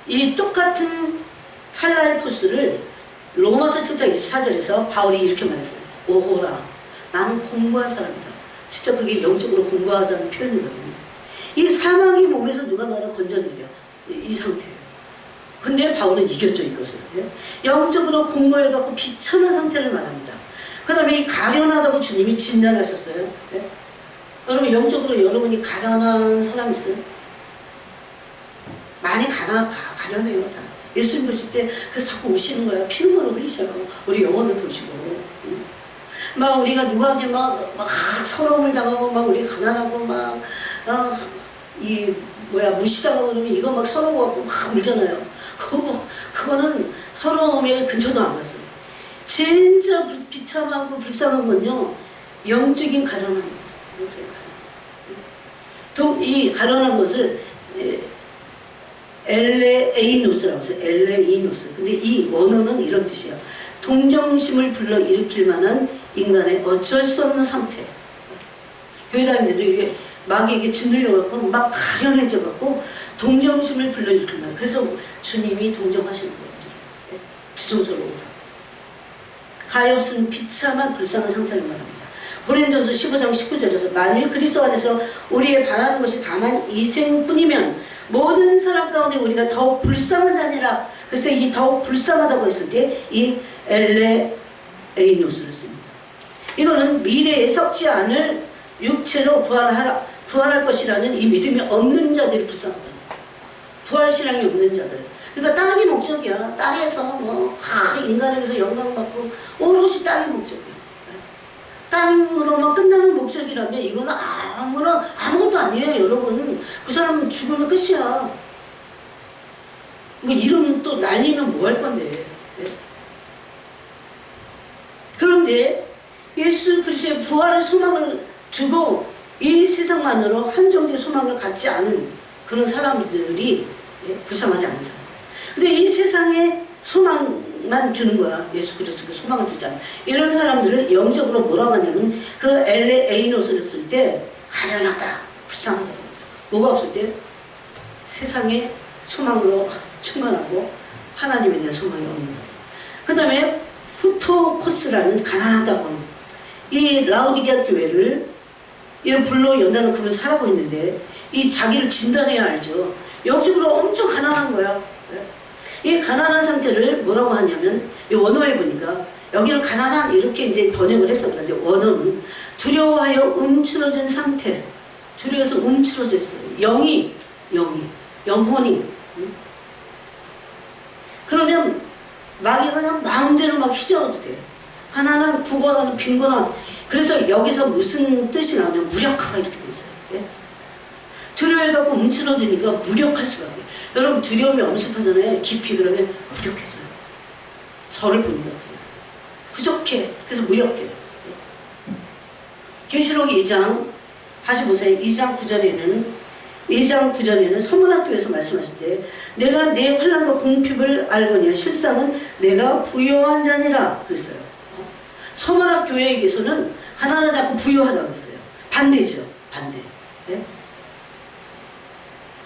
이 똑같은 탈라이포스를 로마서 7장 24절에서 바울이 이렇게 말했어요. 오호라, 나는 공고한 사람이다. 진짜 그게 영적으로 공고하다는 표현이거든요. 이 사망의 몸에서 누가 나를 건져내려, 이 상태예요. 근데 바울은 이겼죠, 이것을. 영적으로 공고해갖고 비참한 상태를 말합니다. 그 다음에 이 가련하다고 주님이 진단하셨어요. 여러분, 영적으로 여러분이 가련한 사람 있어요? 많이 가련해요, 다. 예수님 보실 때 그래서 자꾸 우시는 거야. 피눈물을 흘리셔요. 우리 영혼을 보시고. 막 우리가 누구한테 막 서러움을 당하고 막 우리 가난하고 막 무시당하고 그러면 이거 막 서러워갖고 막 울잖아요. 그거는 서러움의 근처도 안 갔어요. 진짜 비참하고 불쌍한 건요, 영적인 가련함입니다. 이 가련한 것을 엘레이노스라고 해서 엘레이노스. 근데 이 원어는 이런 뜻이에요. 동정심을 불러일으킬 만한 인간의 어쩔 수 없는 상태. 교회 다니는데도 이게 마귀에게 짓눌려갖고 막 가련해져갖고 동정심을 불러일으킬 만한. 그래서 주님이 동정하시는 거예요. 지성스러워. 가엾은 비참한 불쌍한 상태를 말합니다. 고린도서 15장 19절에서 만일 그리스도 안에서 우리의 바라는 것이 다만 이생뿐이면 모든 사람 가운데 우리가 더욱 불쌍한 자니라. 그래서 이 더욱 불쌍하다고 했을 때 이 엘레이노스를 씁니다. 이거는 미래에 썩지 않을 육체로 부활할 것이라는 이 믿음이 없는 자들이 불쌍하다. 부활신앙이 없는 자들. 그러니까 땅이 목적이야. 땅에서 인간에게서 영광받고 오롯이 땅이 목적이야. 땅으로만 끝나는 목적이라면 이거는 아무것도 아니에요, 여러분. 그 사람은 죽으면 끝이야. 뭐 이름 또 날리면 뭐 할 건데. 그런데 예수 그리스도의 부활의 소망을 주고 이 세상만으로 한정된 소망을 갖지 않은 그런 사람들이 불쌍하지 않은 사람. 근데 이 세상에 소망만 주는 거야. 예수 그리스도께 소망을 주지 않아. 이런 사람들을 영적으로 뭐라고 하냐면 그 엘레이노스를 쓸 때 가련하다, 불쌍하다. 뭐가 없을 때 세상에 소망으로 충만하고 하나님에 대한 소망이 없는 거. 그 다음에 후토코스라는 가난하다고 하는 이 라우디게아 교회를 이런 불로 연단을 그걸 살아고 있는데 이 자기를 진단해야 알죠. 영적으로 엄청 가난한 거야. 이 가난한 상태를 뭐라고 하냐면 이 원어에 보니까 여기는 가난한 이렇게 이제 번역을 했어. 그런데 원어는 두려워하여 움츠러진 상태. 두려워서 움츠러져 있어요. 영혼이. 그러면 마귀가 그냥 마음대로 막 휘저어도 돼. 가난한, 구걸하는, 빈곤한. 그래서 여기서 무슨 뜻이 나오냐면 무력하다 이렇게 돼 있어요. 예? 두려워해갖고 움츠러드니까 무력할 수밖에. 여러분 두려움이 엄습하잖아요. 깊이. 그러면 무력해져요. 저를 보니까 부족해. 그래서 무력해. 계시록 2장 다시 보세요. 2장 9절에는 서문학교에서 말씀하실 때 내가 내 환난과 궁핍을 알거니와 실상은 내가 부요한 자니라 그랬어요. 서문학 교회에게서는 가난하지 않고 부요하다고 했어요. 반대죠. 반대. 네?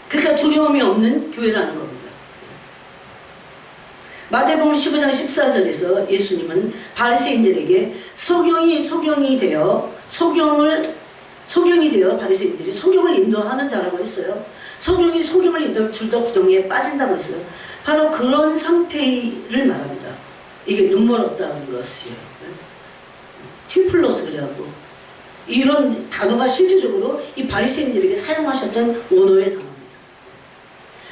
그러니까 두려움이 없는 교회라는 겁니다. 마태복음 15장 14절에서 예수님은 바리새인들에게 소경이 되어 바리새인들이 소경을 인도하는 자라고 했어요. 성령이 속임을 인도하면 둘 다 구덩이에 빠진다고 했어요. 바로 그런 상태를 말합니다. 이게 눈멀었다는 것이에요. 티플러스 그래갖고 이런 단어가 실질적으로 이 바리새인들에게 사용하셨던 원어의 단어입니다.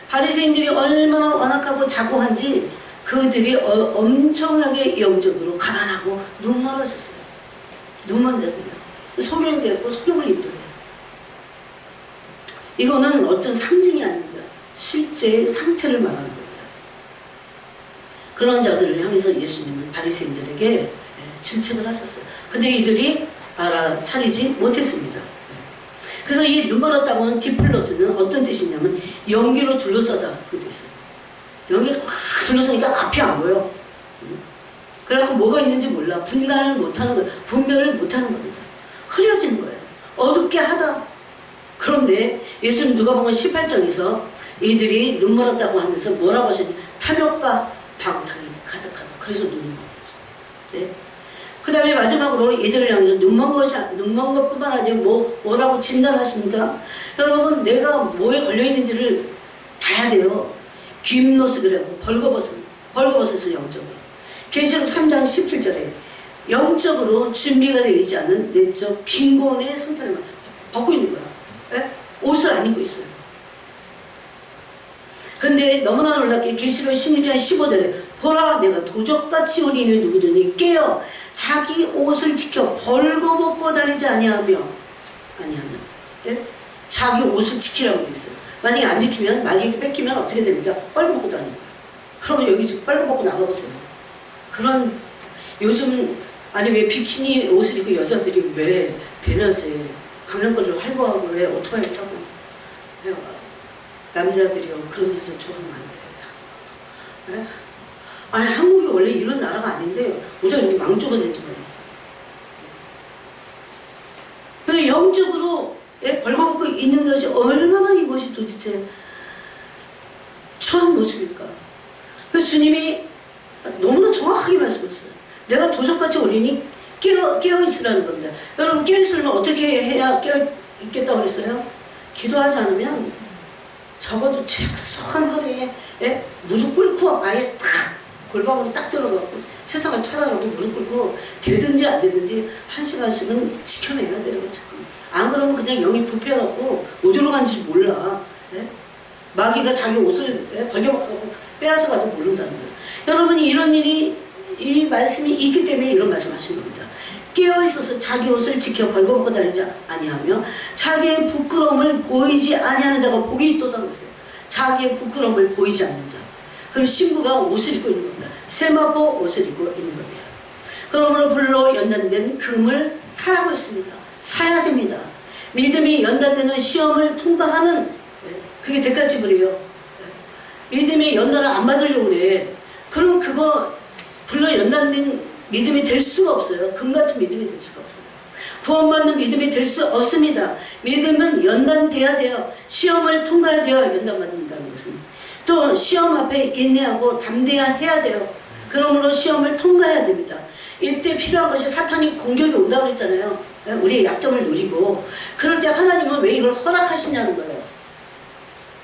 바리새인들이 얼마나 완악하고 자고한지 그들이 엄청나게 영적으로 가난하고 눈멀었었어요. 눈먼 자들이요. 성령이 되었고 성령을 인도해요. 이거는 어떤 상징이 아닙니다. 실제의 상태를 말하는 겁니다. 그런 자들을 향해서 예수님은 바리새인들에게 질책을 하셨어요. 근데 이들이 알아차리지 못했습니다. 그래서 이 눈멀었다고 하는 디플러스는 어떤 뜻이냐면 연기로 둘러싸다 그 뜻이에요. 연기가 확 둘러싸니까 앞이 안 보여. 그래서 뭐가 있는지 몰라. 분간을 못하는 거예요. 분별을 못하는 겁니다. 흐려지는 거예요. 어둡게 하다. 그런데 예수님 누가복음 18장에서 이들이 눈멀었다고 하면서 뭐라고 하셨냐. 탐욕과 방탕이 가득하다. 그래서 눈이 먼 거죠. 네? 그 다음에 마지막으로 이들을 향해서 눈먼 것뿐만 아니라 뭐라고 진단하십니까? 여러분, 내가 뭐에 걸려있는지를 봐야 돼요. 귐노스 그래고 벌거벗어서 영적으로. 계시록 3장 17절에 영적으로 준비가 되어 있지 않은 내적 빈곤의 상태를 벗고 있는 거야. 네? 옷을 안 입고 있어요. 근데 너무나 놀랍게 계시록 16장 15절에 보라 내가 도적같이 우리는 누구든지 깨어 자기 옷을 지켜 벌거벗고 다니지 아니하며 예? 자기 옷을 지키라고 했어요. 만약에 안 지키면 만약에 뺏기면 어떻게 됩니까? 빨고벗고 다니는 거예요. 그러면 여기 지금 빨고벗고 나가보세요. 그런 요즘 아니 왜 비키니 옷을 입고 여자들이 왜 대낮에 강남거리를 활보하고 왜 오토바이 타고 해요. 남자들이요 그런 데서 좋아하면 안 돼요. 네? 아니 한국이 원래 이런 나라가 아닌데 우리가 이렇게 망조가 되지 말이에요. 그래서 영적으로 벌거벗고 있는 것이 얼마나 이것이 도대체 추한 모습일까. 그래서 주님이 너무나 정확하게 말씀하셨어요. 내가 도적같이 오리니 깨어있으라는 겁니다. 여러분 깨어있으려면 어떻게 해야 깨어있겠다고 그랬어요? 기도하지 않으면 적어도 최소한 허리에 무릎 꿇고 아예 탁 골방으로 딱 들어가고 세상을 찾아가고 무릎 꿇고 되든지 안 되든지 1시간씩은 지켜내야 돼요. 안 그러면 그냥 영이 부패해갖고 어디로 간지 몰라. 마귀가 자기 옷을 벌려갖고 빼앗아 가도 모른다는 거예요. 여러분이 이런 일이 이 말씀이 있기 때문에 이런 말씀하신 겁니다. 깨어있어서 자기 옷을 지켜 벌거벗고 다니지 아니하며 자기의 부끄러움을 보이지 아니하는 자가 복이 있도다 그랬어요. 자기의 부끄러움을 보이지 않는 자. 그럼 신부가 옷을 입고 있는 겁니다. 세마포 옷을 입고 있는 겁니다. 그러므로 불로 연단된 금을 사라고 했습니다. 사야 됩니다. 믿음이 연단되는 시험을 통과하는 그게 대가지불이에요. 믿음이 연단을 안 받으려고 그래. 그럼 그거 불로 연단된 믿음이 될 수가 없어요. 금같은 믿음이 될 수가 없어요. 구원받는 믿음이 될 수 없습니다. 믿음은 연단돼야 돼요. 시험을 통과해야 돼요. 연단받는다는 것은. 또 시험 앞에 인내하고 담대해야 돼요. 그러므로 시험을 통과해야 됩니다. 이때 필요한 것이 사탄이 공격이 온다고 그랬잖아요. 우리의 약점을 누리고 그럴 때 하나님은 왜 이걸 허락하시냐는 거예요.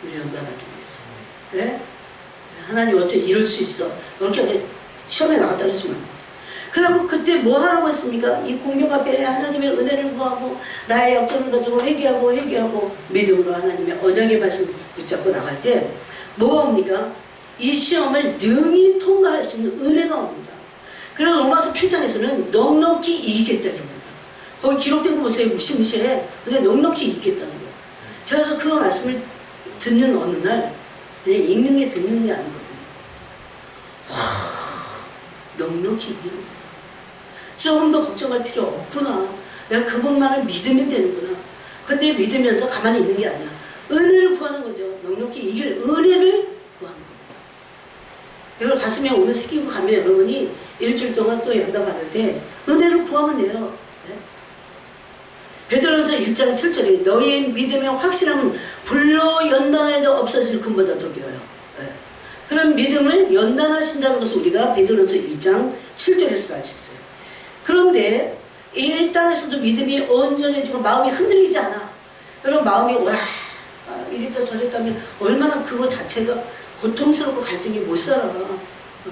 우리 연단하기 위해서. 네? 하나님 어째 이럴 수 있어. 이렇게 시험에 나갔다 그러시면 안 되죠. 그리고 그때 뭐 하라고 했습니까? 이 공격 앞에 하나님의 은혜를 구하고 나의 약점을 가지고 회개하고 믿음으로 하나님의 언약의 말씀 붙잡고 나갈 때 뭐가 옵니까? 이 시험을 능히 통과할 수 있는 은혜가 옵니다. 그래서 로마서 8장에서는 넉넉히 이기겠다는 겁니다. 거기 기록된 거 보세요. 무시무시해. 근데 넉넉히 이기겠다는 거예요. 제가 그래서 그 말씀을 듣는 어느 날 그냥 읽는 게 듣는 게 아니거든요. 와, 넉넉히 이기는 거예요. 조금 더 걱정할 필요 없구나. 내가 그것만을 믿으면 되는구나. 근데 믿으면서 가만히 있는 게 아니야. 은혜를 구하는 거죠. 넉넉히 이길 은혜를 구하는 겁니다. 이걸 가슴에 오늘 새기고 가면 여러분이 일주일 동안 또 연단 받을 때 은혜를 구하면 돼요. 네? 베드로전서 1장 7절에 너희의 믿음의 확실함은 불로 연단해도 없어질 금보다 더 길어요. 네? 그런 믿음을 연단하신다는 것을 우리가 베드로전서 1장 7절에서도 알 수 있어요. 그런데 이 땅에서도 믿음이 온전해지고 마음이 흔들리지 않아. 여러분 마음이 오라 이랬다 저랬다면 얼마나 그거 자체가 고통스럽고 갈등이 못 살아.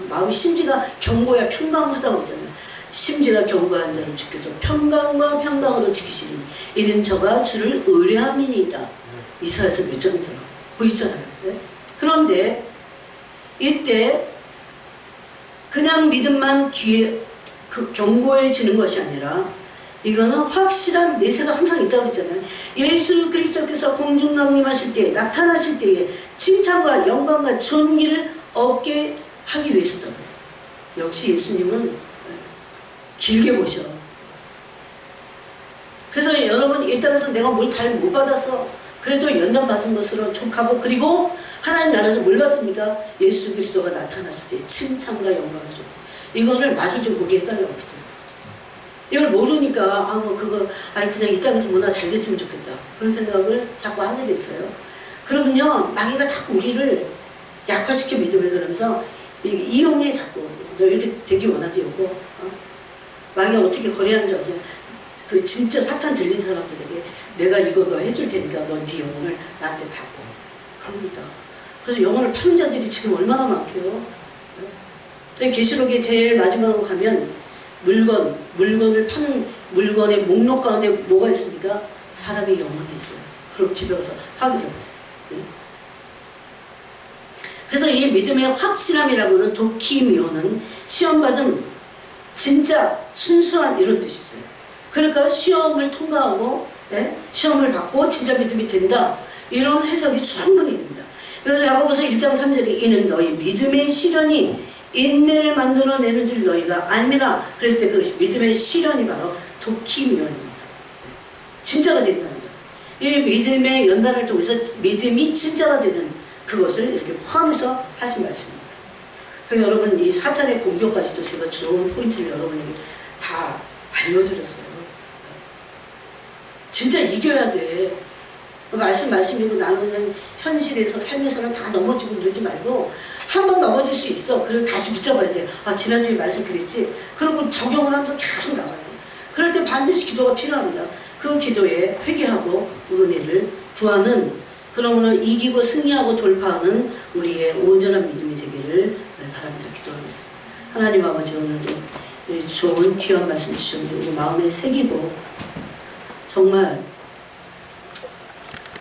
마음이 심지가 견고야 평강하다고 했잖아요. 심지가 견고한 자를 주께서 평강과 평강으로 지키시니 이는 저가 주를 의뢰함이니이다. 이사야서 몇 장 들어 보이잖아요. 네? 그런데 이때 그냥 믿음만 귀에 견고해지는 것이 아니라 이거는 확실한 내세가 항상 있다고 그랬잖아요. 예수 그리스도께서 공중강림하실 때 나타나실 때에 칭찬과 영광과 존귀를 얻게 하기 위해서다고 했어요. 역시 예수님은 길게 보셔. 그래서 여러분 이 땅에서 내가 뭘 잘 못 받았어. 그래도 연단 받은 것으로 족하고 그리고 하나님 나라에서 뭘 받습니까? 예수 그리스도가 나타났을 때 칭찬과 영광을 줘. 이거를 맛을 좀 보게 해달라고 기도해요. 이걸 모르니까 그냥 이 땅에서 뭐나 잘 됐으면 좋겠다. 그런 생각을 자꾸 하게 됐어요. 그러면요 마귀가 자꾸 우리를 약화시켜 믿음을 그러면서 이용해 자꾸 너 이렇게 되기 원하지 요거 마귀가 어떻게 거래하는 줄 아세요? 그 진짜 사탄 들린 사람들에게 내가 이거 해줄 테니까 너 네 영혼을 나한테 갖고 그럽니다. 그래서 영혼을 파는 자들이 지금 얼마나 많게요. 계시록에 제일 마지막으로 가면 물건을 파는 물건의 목록 가운데 뭐가 있습니까? 사람의 영혼이 있어요. 그럼 집에 가서 확인해 보세요. 그래서 이 믿음의 확실함이라고는 도키미오는 시험받은 진짜 순수한 이런 뜻이 있어요. 그러니까 시험을 통과하고 시험을 받고 진짜 믿음이 된다. 이런 해석이 충분히 됩니다. 그래서 야고보서 1장 3절에 이는 너희 믿음의 시련이 인내를 만들어내는 줄 너희가 알미라. 그랬을 때 그 믿음의 시련이 바로 도키미오입니다. 진짜가 된다는 거예요. 이 믿음의 연단을 통해서 믿음이 진짜가 되는 그것을 이렇게 포함해서 하신 말씀입니다. 그래서 여러분 이 사탄의 공격까지도 제가 좋은 포인트를 여러분에게 다 알려드렸어요. 진짜 이겨야 돼. 말씀이고 나는 그냥 현실에서 삶에서는 다 넘어지고 그러지 말고 한 번 넘어질 수 있어. 그리고 다시 붙잡아야 돼. 지난주에 말씀 그랬지? 그리고 적용을 하면서 계속 나가야 돼. 그럴 때 반드시 기도가 필요합니다. 그 기도에 회개하고 은혜를 구하는 그러므로 이기고 승리하고 돌파하는 우리의 온전한 믿음이 되기를 바랍니다. 기도하겠습니다. 하나님 아버지 오늘도 좋은 귀한 말씀 주셨는데 우리 마음에 새기고 정말